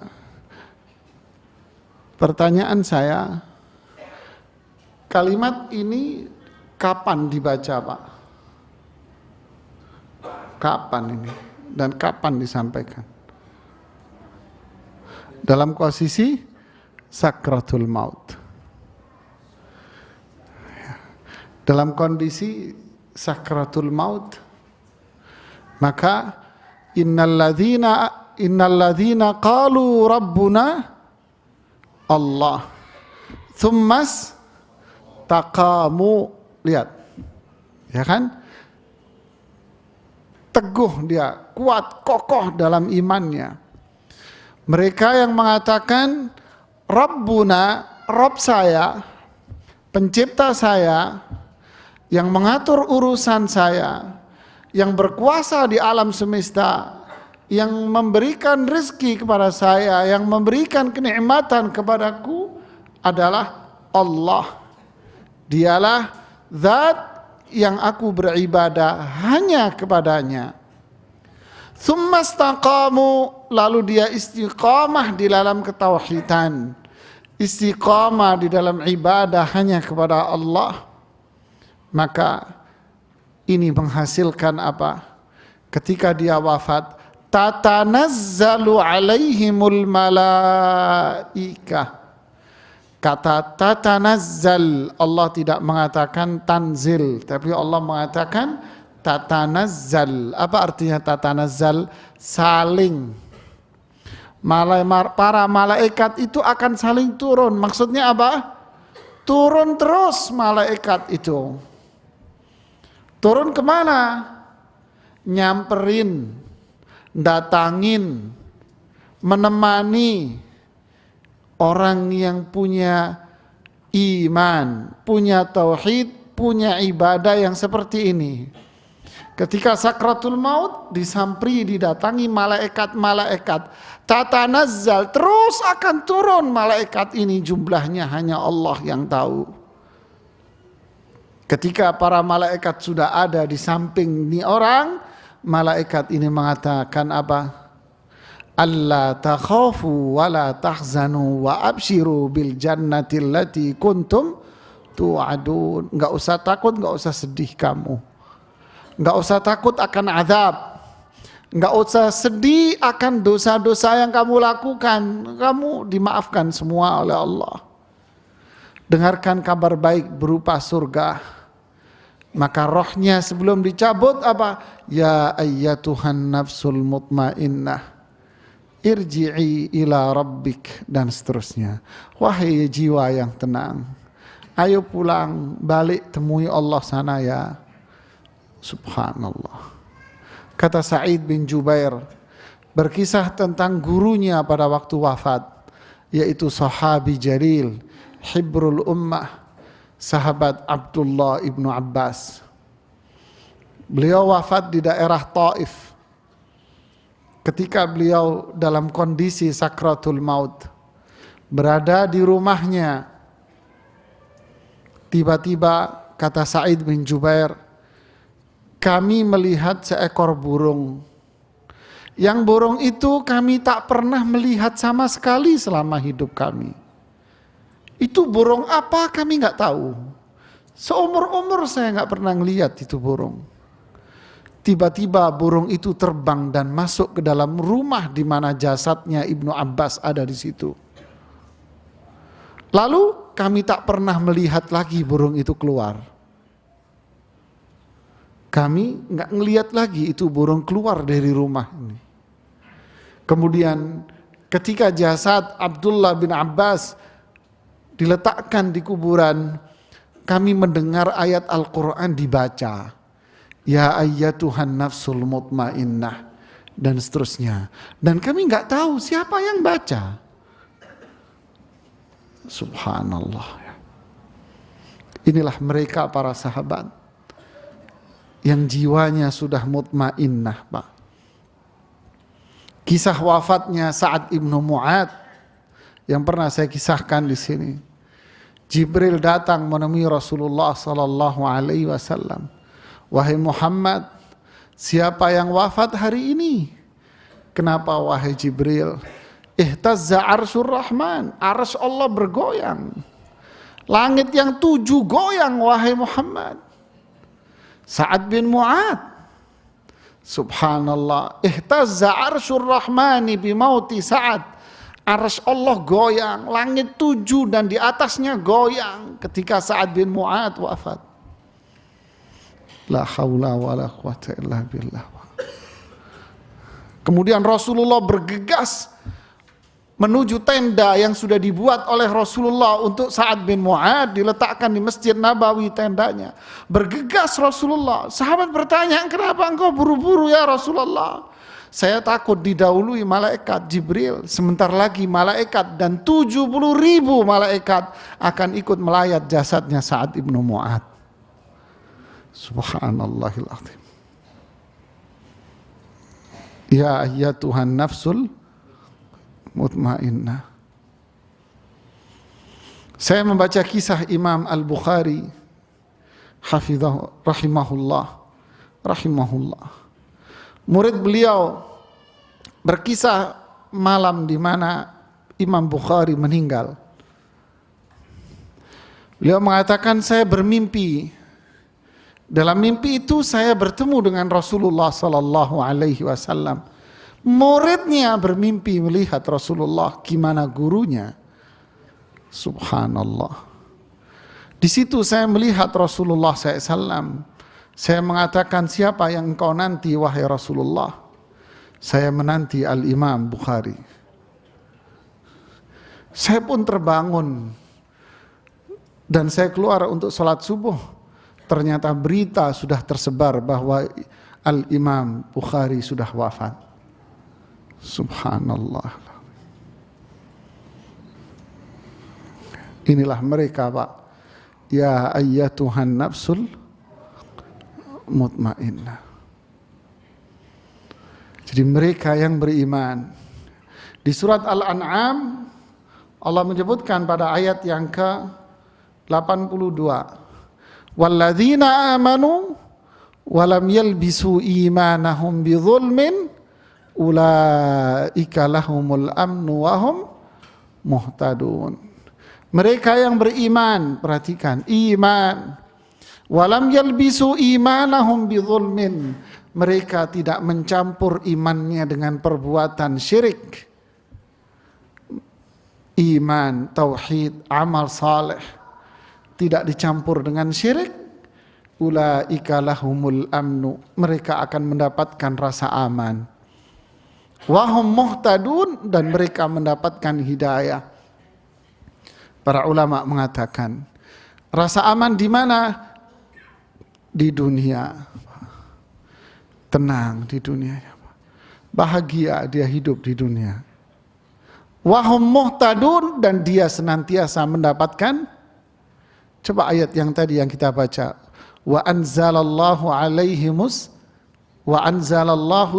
[SPEAKER 1] Pertanyaan saya, kalimat ini kapan dibaca, Pak? Kapan ini? Dan kapan disampaikan? Dalam posisi sakratul maut. Dalam kondisi sakratul maut, maka innalladzina qalu rabbuna Allah thummas taqamu. Lihat, ya kan? Teguh dia, kuat, kokoh dalam imannya. Mereka yang mengatakan Rabbuna, Rabb saya, pencipta saya, yang mengatur urusan saya, yang berkuasa di alam semesta, yang memberikan rezeki kepada saya, yang memberikan kenikmatan kepadaku adalah Allah. Dialah Zat yang aku beribadah hanya kepadanya. Tsumma istaqamu, lalu dia istiqamah di dalam ketauhidan, istiqamah di dalam ibadah hanya kepada Allah. Maka ini menghasilkan apa? Ketika dia wafat, tatanazzalu alaihimul malaikah. Kata tatanazzal, Allah tidak mengatakan tanzil, tapi Allah mengatakan tatanazzal. Apa artinya tatanazzal? Saling. Para malaikat itu akan saling turun. Maksudnya apa? Turun terus malaikat itu. Turun kemana? Nyamperin, datangin, menemani orang yang punya iman, punya tauhid, punya ibadah yang seperti ini. Ketika sakratul maut disampri, didatangi malaikat-malaikat, tatanazzal, terus akan turun malaikat ini, jumlahnya hanya Allah yang tahu. Ketika para malaikat sudah ada di samping ini orang, malaikat ini mengatakan apa? Alla takhafu wa la tahzanu wa abshiru bil jannati allati kuntum tu'adun. Enggak usah takut, enggak usah sedih kamu. Enggak usah takut akan azab. Enggak usah sedih akan dosa-dosa yang kamu lakukan. Kamu dimaafkan semua oleh Allah. Dengarkan kabar baik berupa surga. Maka rohnya sebelum dicabut apa? Ya ayyatuhan nafsul mutmainnah, irji'i ila rabbik, dan seterusnya. Wahai jiwa yang tenang, ayo pulang, balik temui Allah sana ya. Subhanallah. Kata Sa'id bin Jubair, berkisah tentang gurunya pada waktu wafat, yaitu sahabi jalil, hibrul ummah, sahabat Abdullah ibnu Abbas. Beliau wafat di daerah Taif. Ketika beliau dalam kondisi sakratul maut, berada di rumahnya, tiba-tiba kata Sa'id bin Jubair, kami melihat seekor burung. Yang burung itu kami tak pernah melihat sama sekali selama hidup kami. Itu burung apa kami nggak tahu. Seumur-umur saya nggak pernah ngelihat itu burung. Tiba-tiba burung itu terbang dan masuk ke dalam rumah di mana jasadnya Ibnu Abbas ada di situ. Lalu kami tak pernah melihat lagi burung itu keluar. Kami nggak ngelihat lagi itu burung keluar dari rumah ini. Kemudian ketika jasad Abdullah bin Abbas diletakkan di kuburan, kami mendengar ayat Al-Quran dibaca. Ya ayyatuhan nafsul mutmainnah, dan seterusnya. Dan kami nggak tahu siapa yang baca. Subhanallah. Inilah mereka para sahabat yang jiwanya sudah mutmainnah, Pak. Kisah wafatnya Sa'ad ibnu Mu'ad yang pernah saya kisahkan di sini. Jibril datang menemui Rasulullah sallallahu alaihi wasallam. Wahai Muhammad, siapa yang wafat hari ini? Kenapa wahai Jibril? Ihtazza arsyur rahman, arsy Allah bergoyang. Langit yang 7 goyang wahai Muhammad. Sa'ad bin Mu'ad, subhanallah, ihtazza arsyur rahmani bimauti Sa'ad. Arsy Allah goyang, langit 7 dan di atasnya goyang ketika Sa'ad bin Mu'ad wafat. La haula wa la quwata illa billah. Kemudian Rasulullah bergegas menuju tenda yang sudah dibuat oleh Rasulullah untuk Sa'ad bin Mu'ad, diletakkan di Masjid Nabawi tendanya. Bergegas Rasulullah. Sahabat bertanya, kenapa engkau buru-buru ya Rasulullah? Saya takut didahului malaikat Jibril. Sebentar lagi malaikat dan 70.000 malaikat akan ikut melayat jasadnya Sa'ad ibnu Mu'ad. Subhanallahil azim. Ya ayyatuhan nafsul mutmainnah. Saya membaca kisah Imam Al-Bukhari rahimahullah. Murid beliau berkisah malam di mana Imam Bukhari meninggal. Beliau mengatakan, saya bermimpi. Dalam mimpi itu saya bertemu dengan Rasulullah sallallahu alaihi wasallam. Muridnya bermimpi melihat Rasulullah, gimana gurunya. Subhanallah. Di situ saya melihat Rasulullah SAW. Saya mengatakan, siapa yang engkau nanti wahai Rasulullah? Saya menanti Al-Imam Bukhari. Saya pun terbangun dan saya keluar untuk sholat subuh. Ternyata berita sudah tersebar bahwa Al-Imam Bukhari sudah wafat. Subhanallah. Inilah mereka, Pak. Ya ayyatuhan nafsul mutmainnah. Jadi mereka yang beriman. Di surat Al-An'am Allah menyebutkan pada ayat yang ke-82, walladzina amanu walam yalbisu imanahum bidzulmin ulaika lahumul amnu wahum muhtadun. Mereka yang beriman, perhatikan, iman, walam yalbisu imanahum bidzulmin, mereka tidak mencampur imannya dengan perbuatan syirik. Iman, tauhid, amal saleh tidak dicampur dengan syirik. Ulaika lahumul amnu, mereka akan mendapatkan rasa aman. Wahum muhtadun, dan mereka mendapatkan hidayah. Para ulama mengatakan, rasa aman di mana? Di dunia. Tenang di dunia. Bahagia dia hidup di dunia. Wahum muhtadun, dan dia senantiasa mendapatkan. Coba ayat yang tadi yang kita baca. Wa anzalallahu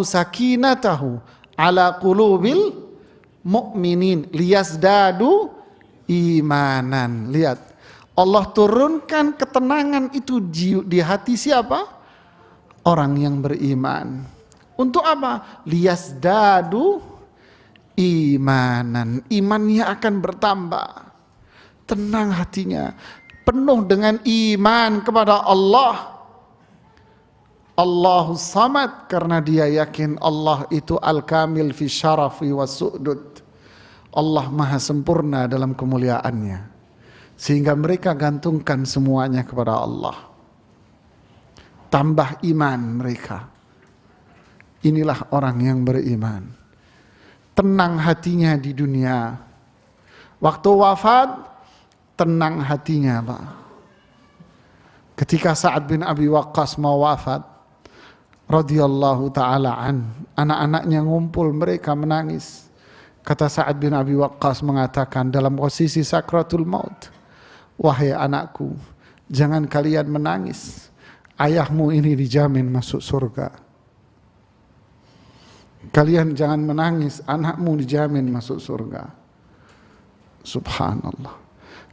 [SPEAKER 1] sakinatahu ala qulubil mu'minin liyazdadu imanan. Lihat, Allah turunkan ketenangan itu di hati siapa? Orang yang beriman. Untuk apa? Liyazdadu imanan. Imannya akan bertambah. Tenang hatinya, penuh dengan iman kepada Allah. Allahus Samad, karena dia yakin Allah itu Al-Kamil fi syarafi wa su'dud. Allah maha sempurna dalam kemuliaannya, sehingga mereka gantungkan semuanya kepada Allah. Tambah iman mereka. Inilah orang yang beriman. Tenang hatinya di dunia. Waktu wafat, tenang hatinya, Pak. Ketika Sa'ad bin Abi Waqqas mau wafat, radhiyallahu ta'ala anak-anaknya ngumpul, mereka menangis. Kata Sa'ad bin Abi Waqqas mengatakan dalam posisi sakratul maut, wahai anakku, jangan kalian menangis. Ayahmu ini dijamin masuk surga. Kalian jangan menangis, anakmu dijamin masuk surga. Subhanallah.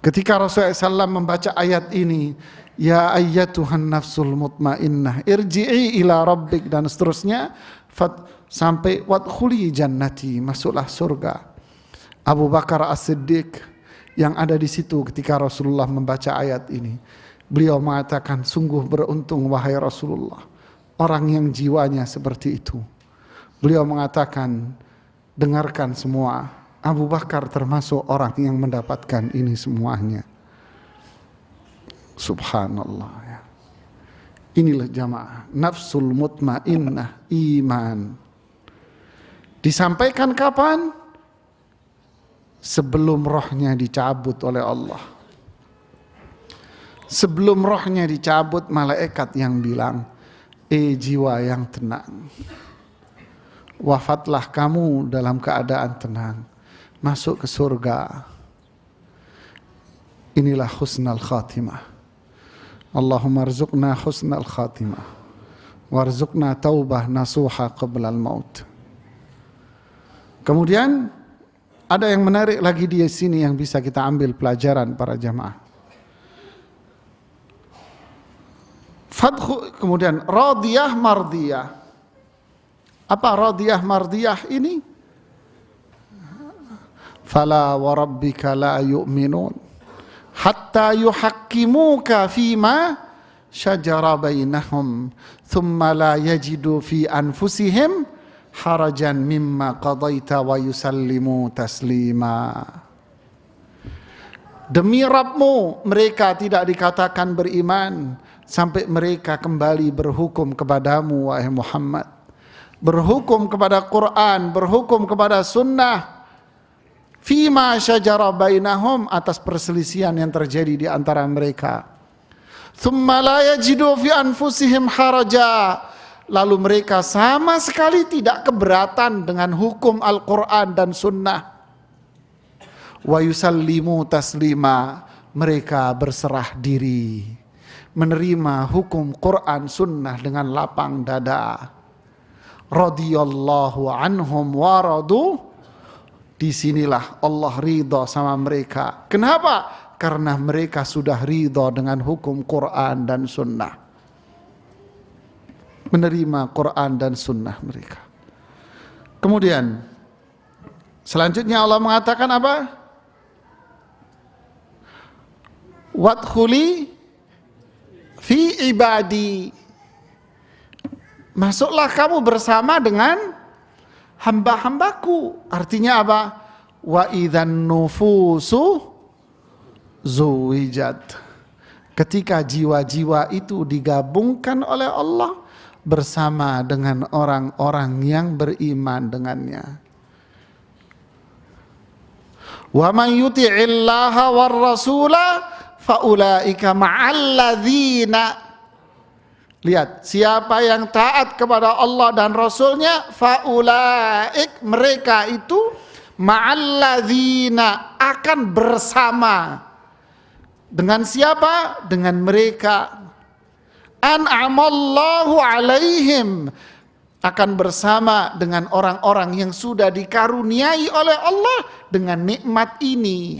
[SPEAKER 1] Ketika Rasulullah SAW membaca ayat ini, ya ayyatuhan nafsul mutmainnah irji'i ila rabbik, dan seterusnya, sampai wadkhuli jannati, masuklah surga. Abu Bakar As-Siddiq yang ada di situ ketika Rasulullah membaca ayat ini, beliau mengatakan, sungguh beruntung wahai Rasulullah, orang yang jiwanya seperti itu. Beliau mengatakan, dengarkan semua, Abu Bakar termasuk orang yang mendapatkan ini semuanya. Subhanallah ya. Inilah jamaah, nafsul mutmainnah, iman. Disampaikan kapan? Sebelum rohnya dicabut oleh Allah. Sebelum rohnya dicabut, malaikat yang bilang, jiwa yang tenang, wafatlah kamu dalam keadaan tenang, masuk ke surga. Inilah husnul khatimah. Allahumma arzuqna husnul khatimah warzuqna taubah nasuha qabla al-maut. Kemudian ada yang menarik lagi di sini yang bisa kita ambil pelajaran para jamaah. Kemudian radiyah mardiyah. Apa radiyah mardiyah ini? Fala wa rabbika la yu'minun hatta yuhakkimuka fima syajara bainahum thumma la yajidu fi anfusihim harajan mimma qadaita wa yusallimu taslima. Demi Rabbmu, mereka tidak dikatakan beriman sampai mereka kembali berhukum kepadamu wahai Muhammad, berhukum kepada Quran, berhukum kepada sunnah, fima syajara bainahum, atas perselisihan yang terjadi di antara mereka. Thumma la yajidu fi anfusihim haraja, lalu mereka sama sekali tidak keberatan dengan hukum Al-Quran dan sunnah. Wa yusallimu taslima, mereka berserah diri, menerima hukum Quran Sunnah dengan lapang dada. Radhiyallahu anhum wa radu. Disinilah Allah ridha sama mereka. Kenapa? Karena mereka sudah ridha dengan hukum Quran dan Sunnah. Menerima Quran dan Sunnah mereka. Kemudian selanjutnya Allah mengatakan apa? Wadkhuli fi ibadi. Masuklah kamu bersama dengan hamba-hambaku. Artinya apa? Wa idzan nufusu zuwijat. Ketika jiwa-jiwa itu digabungkan oleh Allah bersama dengan orang-orang yang beriman dengannya. Wa man yuti'illaha war rasula faulaika ma'alladzina. Lihat, siapa yang taat kepada Allah dan Rasulnya, faulaik, mereka itu ma'alladzina, akan bersama. Dengan siapa? Dengan mereka. An'amallahu alaihim, akan bersama dengan orang-orang yang sudah dikaruniai oleh Allah dengan nikmat ini.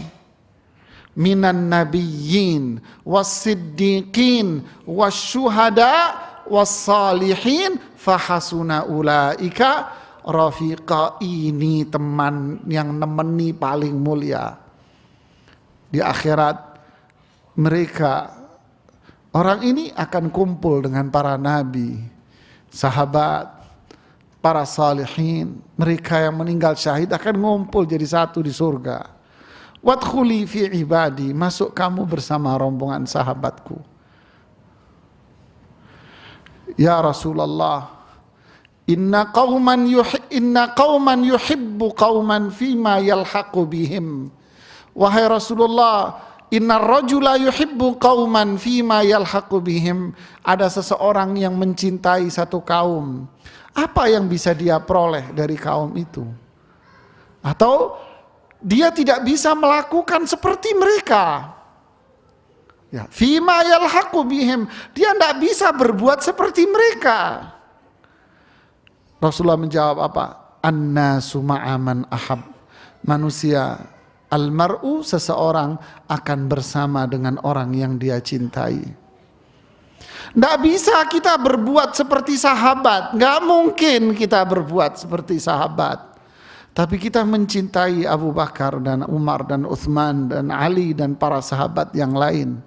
[SPEAKER 1] Minan nabiyyin was-siddiqin wasyuhada was-salihin fahasuna ulaika rafiqa. Ini teman yang nemeni paling mulia di akhirat. Mereka, orang ini akan kumpul dengan para nabi, sahabat, para salihin. Mereka yang meninggal syahid akan ngumpul jadi satu di surga. Wadkhuli fi ibadi, masuk kamu bersama rombongan sahabatku. Ya Rasulullah, inna qauman yuhibbu qauman fima yalhaqu bihim. Wahai Rasulullah, inna rajula yuhibbu qauman fima yalhaqu bihim. Ada seseorang yang mencintai satu kaum. Apa yang bisa dia peroleh dari kaum itu? Atau dia tidak bisa melakukan seperti mereka. Ya, fima yalhaqu bihim, dia tidak bisa berbuat seperti mereka. Rasulullah menjawab apa? Annasu ma'aman ahab. Manusia, almar'u, seseorang akan bersama dengan orang yang dia cintai. Tidak bisa kita berbuat seperti sahabat. Nggak mungkin kita berbuat seperti sahabat. Tapi kita mencintai Abu Bakar dan Umar dan Uthman dan Ali dan para sahabat yang lain.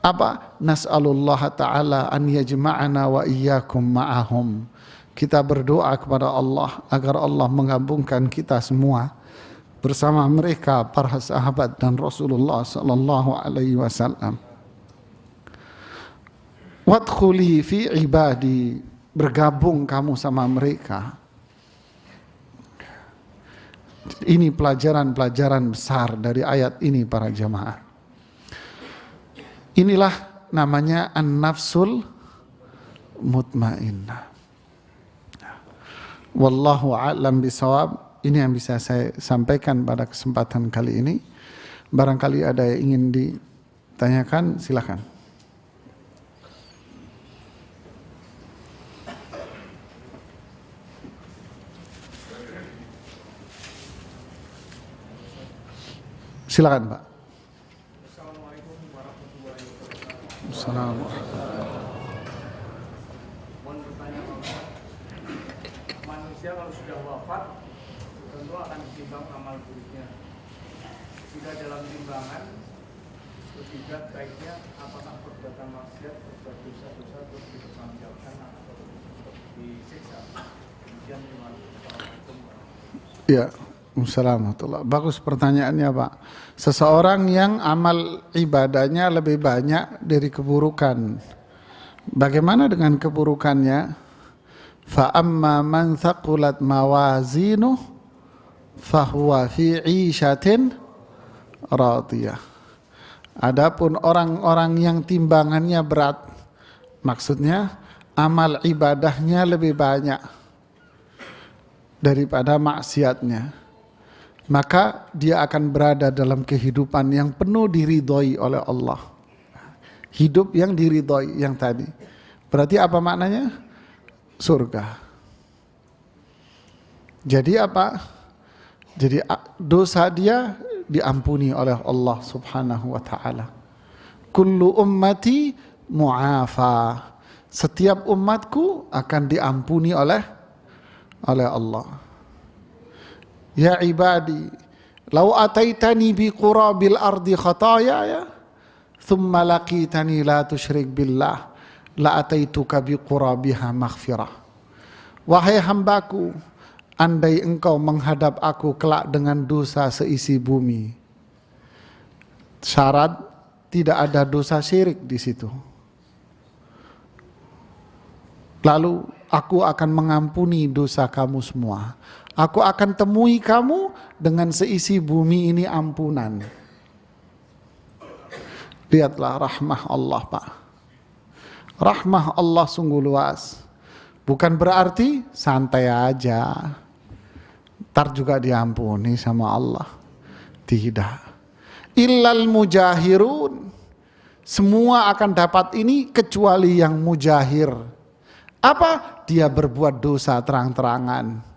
[SPEAKER 1] Apa? Nas'alullah ta'ala an yajma'ana wa iyyakum ma'ahum. Kita berdoa kepada Allah agar Allah menggabungkan kita semua bersama mereka, para sahabat dan Rasulullah sallallahu alaihi wasallam. Wadkhuli fi ibadi, bergabung kamu sama mereka. Ini pelajaran-pelajaran besar dari ayat ini para jamaah. Inilah namanya an-nafsul mutmainnah. Wallahu a'lam bisawab. Ini yang bisa saya sampaikan pada kesempatan kali ini. Barangkali ada yang ingin ditanyakan, silakan. Silakan, Pak.
[SPEAKER 2] Assalamualaikum warahmatullahi wabarakatuh.
[SPEAKER 1] Assalamualaikum.
[SPEAKER 2] Mohon bertanya, Pak. Manusia kalau sudah wafat tentu akan ditimbang amal buruknya. Jika dalam timbangan ketiga baiknya apakah perbuatan maksiat, berbuat dosa-dosa terus dipertanggungjawabkan atau disiksa. Kemudian Assalamualaikum warahmatullahi wabarakatuh.
[SPEAKER 1] Ya. Assalamualaikum. Bagus pertanyaannya, Pak. Seseorang yang amal ibadahnya lebih banyak dari keburukan, bagaimana dengan keburukannya? Fa amma man thaqulat mawazinuh fahuwa fi 'ishatin radiyah. Adapun orang-orang yang timbangannya berat, maksudnya amal ibadahnya lebih banyak daripada maksiatnya, maka dia akan berada dalam kehidupan yang penuh diridhoi oleh Allah. Hidup yang diridhoi yang tadi. Berarti apa maknanya? Surga. Jadi apa? Jadi dosa dia diampuni oleh Allah Subhanahu wa taala. Kullu ummati mu'afa. Setiap umatku akan diampuni oleh Allah. Ya ibadi, lau ataitani bi qurabil ardi khataaya thumma laqitani la tusyrik billah la ataituka bi qurabiha maghfirah. Wahai hambaku, andai engkau menghadap aku kelak dengan dosa seisi bumi. Syarat tidak ada dosa syirik di situ. Lalu aku akan mengampuni dosa kamu semua. Aku akan temui kamu dengan seisi bumi ini ampunan. Lihatlah rahmah Allah, Pak. Rahmah Allah sungguh luas. Bukan berarti santai aja, ntar juga diampuni sama Allah. Tidak. Illal mujahirun. Semua akan dapat ini kecuali yang mujahir. Apa? Dia berbuat dosa terang-terangan.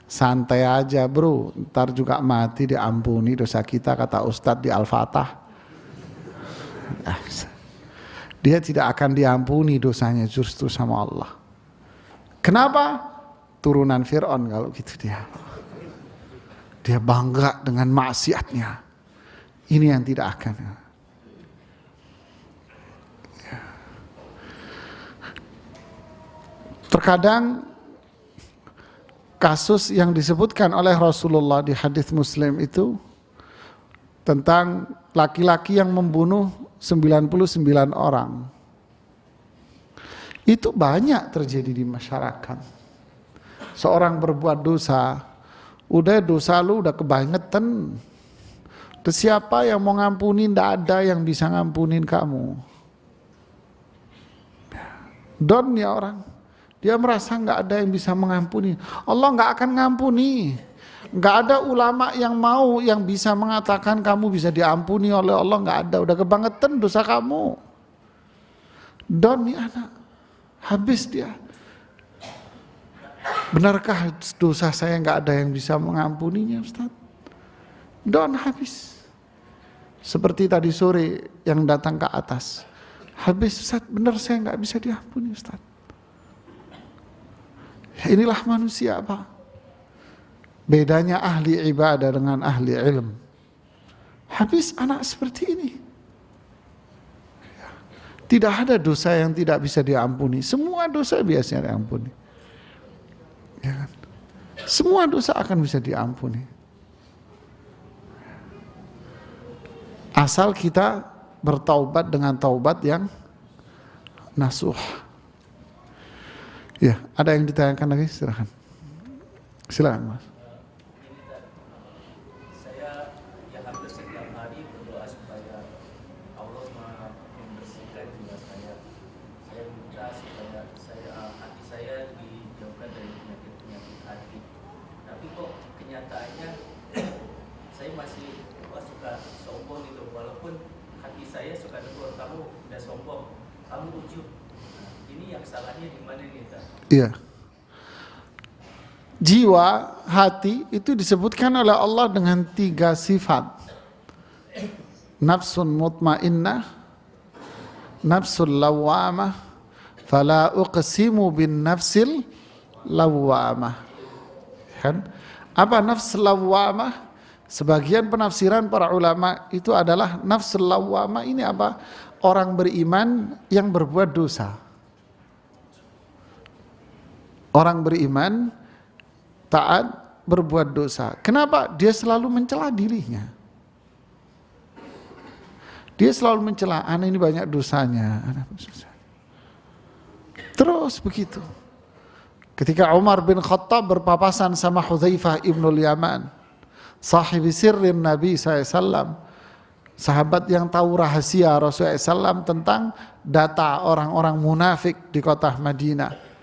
[SPEAKER 1] Santai aja bro, ntar juga mati diampuni dosa kita, kata Ustadz di Al-Fatah. Dia tidak akan diampuni dosanya justru sama Allah. Kenapa? Turunan Fir'aun kalau gitu dia. Dia bangga dengan maksiatnya. Ini yang tidak akan. Terkadang kasus yang disebutkan oleh Rasulullah di hadis Muslim itu tentang laki-laki yang membunuh 99 orang. Itu banyak terjadi di masyarakat. Seorang berbuat dosa, udah dosa lu udah kebangetan. Terus siapa yang mau ngampunin? Tidak ada yang bisa ngampunin kamu. Don ya orang. Dia merasa nggak ada yang bisa mengampuni. Allah nggak akan ngampuni. Nggak ada ulama yang mau yang bisa mengatakan kamu bisa diampuni oleh Allah, nggak ada. Udah kebangetan dosa kamu. Don nih anak, habis dia. Benarkah dosa saya nggak ada yang bisa mengampuninya, Ustaz? Don habis. Seperti tadi sore yang datang ke atas. Habis Ustaz, benar saya nggak bisa diampuni Ustaz. Inilah manusia Pak. Bedanya ahli ibadah dengan ahli ilm. Habis anak seperti ini. Tidak ada dosa yang tidak bisa diampuni. Semua dosa biasanya diampuni. Ya kan? Semua dosa akan bisa diampuni. Asal kita bertaubat dengan taubat yang nasuh. Ya, ada yang ditanyakan lagi? Silakan. Silakan, Mas.
[SPEAKER 3] Saya ya hampir setiap hari berdoa supaya Allah membersihkan jiwa saya. Saya minta supaya hati saya dijauhkan dari penyakit-penyakit hati. Tapi kok kenyataannya saya masih suka sombong gitu. Walaupun hati saya suka negur, kamu udah sombong, kamu ujub. Ini yang salahnya di mana kita?
[SPEAKER 1] Iya. Jiwa, hati itu disebutkan oleh Allah dengan 3 sifat. Nafsun mutmainnah, nafsul lawamah, fala uqsimu bin nafsil lawamah. Kan? Apa nafs lawamah? Sebagian penafsiran para ulama itu adalah nafsul lawamah ini apa? Orang beriman yang berbuat dosa. Orang beriman taat berbuat dosa. Kenapa? Dia selalu mencela dirinya. Dia selalu mencela, anak ini banyak dosanya. Terus begitu. Ketika Umar bin Khattab berpapasan sama Hudzaifah ibnul Yaman, sahibi sirrin Nabi SAW, sahabat yang tahu rahasia Rasulullah SAW tentang data orang-orang munafik di kota Madinah.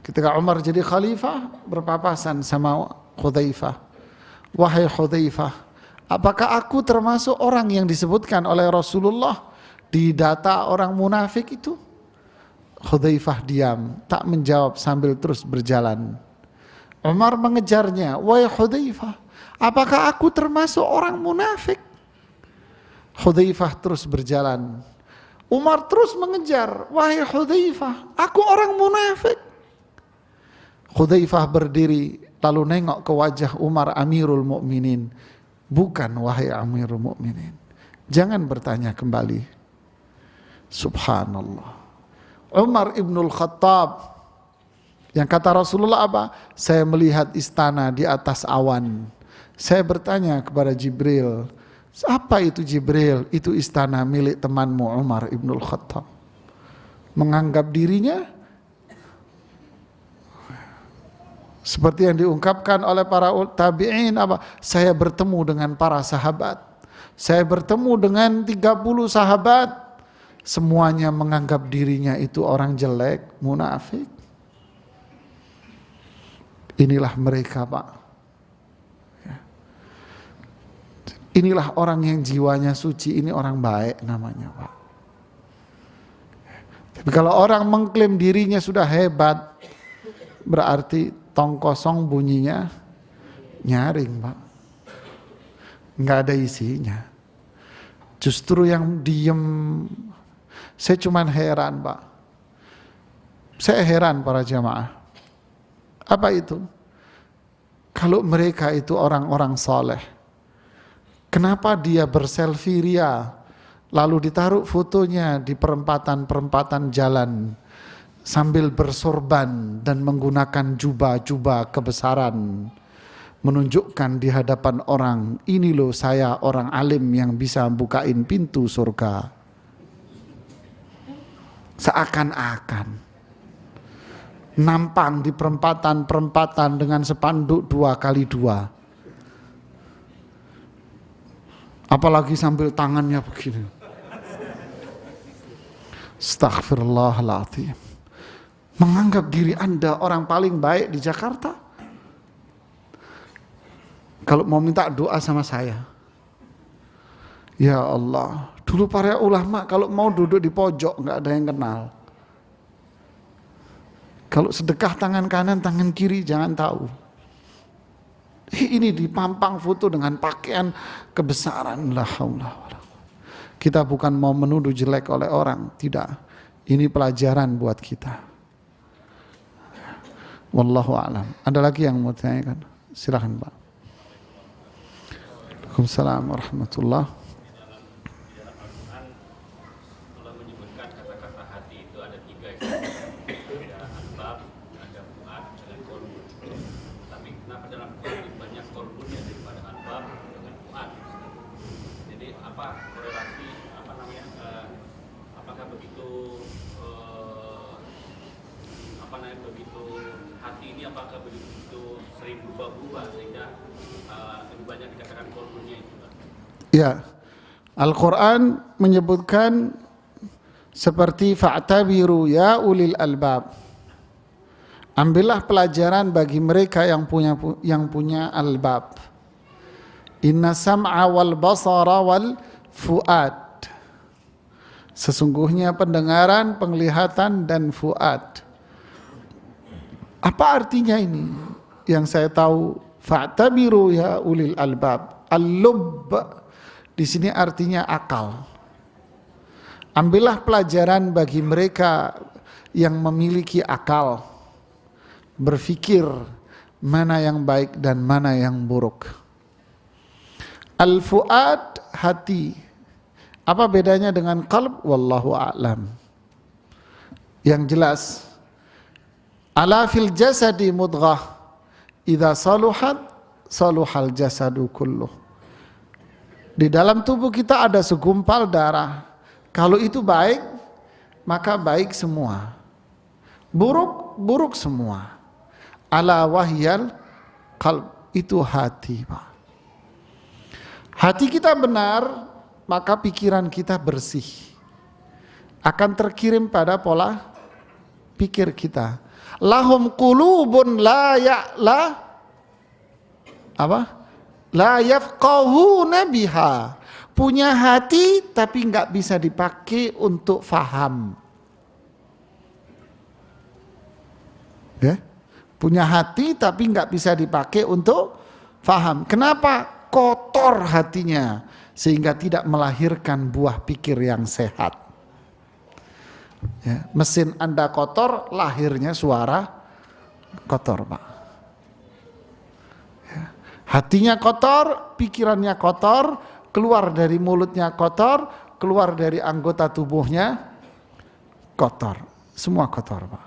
[SPEAKER 1] Ketika Umar jadi khalifah, berpapasan sama Hudzaifah. Wahai Hudzaifah, apakah aku termasuk orang yang disebutkan oleh Rasulullah didata orang munafik itu. Hudzaifah diam, tak menjawab sambil terus berjalan. Umar mengejarnya, "Wahai Hudzaifah, apakah aku termasuk orang munafik?" Hudzaifah terus berjalan. Umar terus mengejar, "Wahai Hudzaifah, aku orang munafik." Hudzaifah berdiri lalu nengok ke wajah Umar, Amirul Mukminin. "Bukan, wahai Amirul Mukminin. Jangan bertanya kembali." Subhanallah. Umar ibnul Khattab, yang kata Rasulullah apa? "Saya melihat istana di atas awan. Saya bertanya kepada Jibril, apa itu Jibril? Itu istana milik temanmu Umar ibnul Khattab." Menganggap dirinya seperti yang diungkapkan oleh para tabi'in apa? "Saya bertemu dengan para sahabat. Saya bertemu dengan 30 sahabat. Semuanya menganggap dirinya itu orang jelek, munafik." Inilah mereka, Pak. Inilah orang yang jiwanya suci, ini orang baik namanya, Pak. Tapi kalau orang mengklaim dirinya sudah hebat, berarti tong kosong bunyinya nyaring, Pak. Nggak ada isinya. Justru yang diem, saya cuman heran, Pak. Saya heran para jamaah. Apa itu? Kalau mereka itu orang-orang soleh, kenapa dia berselfie ria, lalu ditaruh fotonya di perempatan-perempatan jalan, sambil bersorban dan menggunakan jubah-jubah kebesaran, menunjukkan di hadapan orang, "Ini loh saya orang alim yang bisa bukain pintu surga." Seakan-akan nampang di perempatan-perempatan dengan spanduk 2x2. Apalagi sambil tangannya begini. Astaghfirullahaladzim. Menganggap diri Anda orang paling baik di Jakarta. Kalau mau minta doa sama saya, ya Allah, dulu para ulama kalau mau duduk di pojok nggak ada yang kenal. Kalau sedekah tangan kanan, tangan kiri jangan tahu. Ini dipampang foto dengan pakaian kebesaran. La haula wala quwwata. Kita bukan mau menuduh jelek oleh orang, tidak. Ini pelajaran buat kita. Wallahu a'lam. Ada lagi yang mau tanyakan? Silakan, Pak. Waalaikumsalam warahmatullahi. Ya, Al-Quran menyebutkan seperti fa'tabiru ya ulil albab. Ambillah pelajaran bagi mereka yang punya albab. Inna sam'a wal basara wal fuad. Sesungguhnya pendengaran, penglihatan dan fuad. Apa artinya ini? Yang saya tahu, fa'tabiru ya ulil albab. Al-lubb di sini artinya akal. Ambillah pelajaran bagi mereka yang memiliki akal, berpikir mana yang baik dan mana yang buruk. Al-fuad, hati. Apa bedanya dengan qalb? Wallahu a'lam. Yang jelas, ala fil jasadi mudghah, idza saluhat saluhal jasadu kulluh. Di dalam tubuh kita ada segumpal darah. Kalau itu baik, maka baik semua. Buruk, buruk semua. Ala wahyal qalb, itu hati, Pak. Hati kita benar, maka pikiran kita bersih. Akan terkirim pada pola pikir kita. Lahum qulubun la yafqahuna biha. punya hati tapi nggak bisa dipakai untuk faham. Ya, punya hati tapi nggak bisa dipakai untuk faham. Kenapa? Kotor hatinya sehingga tidak melahirkan buah pikir yang sehat. Ya, mesin Anda kotor, lahirnya suara kotor, Pak. Ya, hatinya kotor, pikirannya kotor, keluar dari mulutnya kotor, keluar dari anggota tubuhnya kotor, semua kotor, Pak.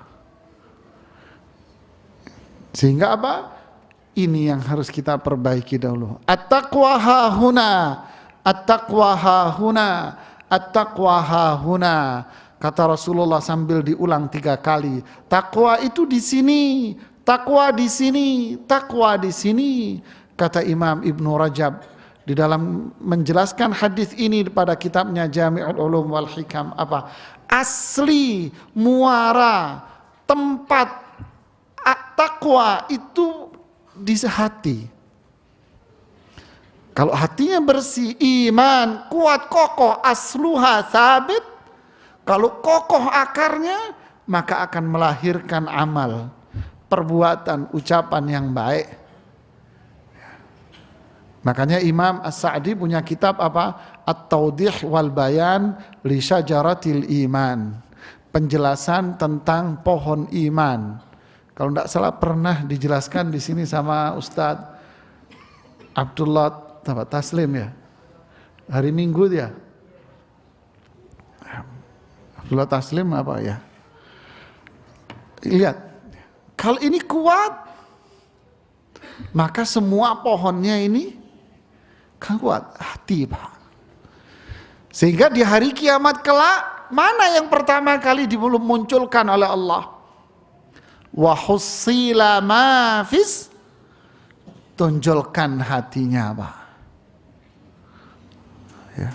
[SPEAKER 1] Sehingga apa? Ini yang harus kita perbaiki dahulu. At-taqwa hahuna, at-taqwa hahuna, at-taqwa hahuna. Kata Rasulullah sambil diulang 3 kali. Takwa itu di sini, takwa di sini, takwa di sini. Kata Imam Ibnu Rajab di dalam menjelaskan hadis ini pada kitabnya Jami'ul Ulum wal Hikam, apa? Asli muara tempat takwa itu di hati. Kalau hatinya bersih, iman kuat kokoh, asluha sabit. Kalau kokoh akarnya, maka akan melahirkan amal, perbuatan, ucapan yang baik. Makanya Imam As-Sa'di punya kitab apa? At-Tawdih wal Bayan li Syajaratil Iman. Penjelasan tentang pohon iman. Kalau tidak salah pernah dijelaskan di sini sama Ustadz Abdullah Taslim ya. Hari Minggu dia. Abdullah Taslim apa ya? Lihat, kalau ini kuat, maka semua pohonnya ini kan kuat, hati, Pak. Sehingga di hari kiamat kelak, mana yang pertama kali dimunculkan oleh Allah? Wa hussila ma fis, tonjolkan hatinya, Pak. Ya.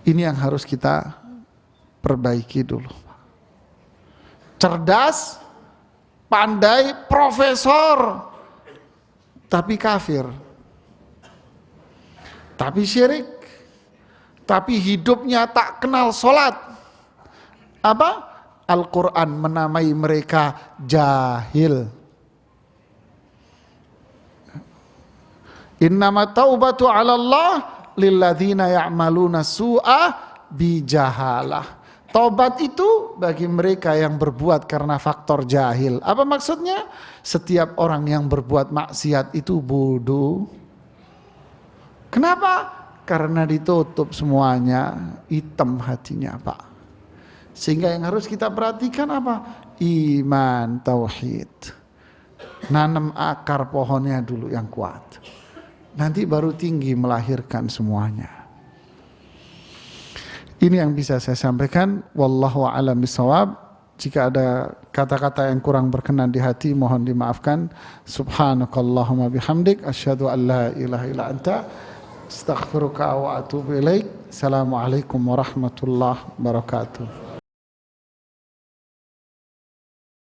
[SPEAKER 1] Ini yang harus kita perbaiki dulu. Cerdas, pandai, profesor, tapi kafir, tapi syirik, tapi hidupnya tak kenal sholat. Apa? Al-Quran menamai mereka jahil. Innama taubatu ala Allah lilladzina ya'maluna su'a bijahalah. Taubat itu bagi mereka yang berbuat karena faktor jahil. Apa maksudnya? Setiap orang yang berbuat maksiat itu bodoh. Kenapa? Karena ditutup semuanya, hitam hatinya, Pak. Sehingga yang harus kita perhatikan apa? Iman, tauhid. Nanam akar pohonnya dulu yang kuat. Nanti baru tinggi melahirkan semuanya. Ini yang bisa saya sampaikan. Wallahu a'lam bishawab. Jika ada kata-kata yang kurang berkenan di hati, mohon dimaafkan. Subhanakallahumma bihamdik, asyhadu an la ilaha illa anta, astaghfiruka wa atubu ilaik. Assalamualaikum warahmatullahi wabarakatuh.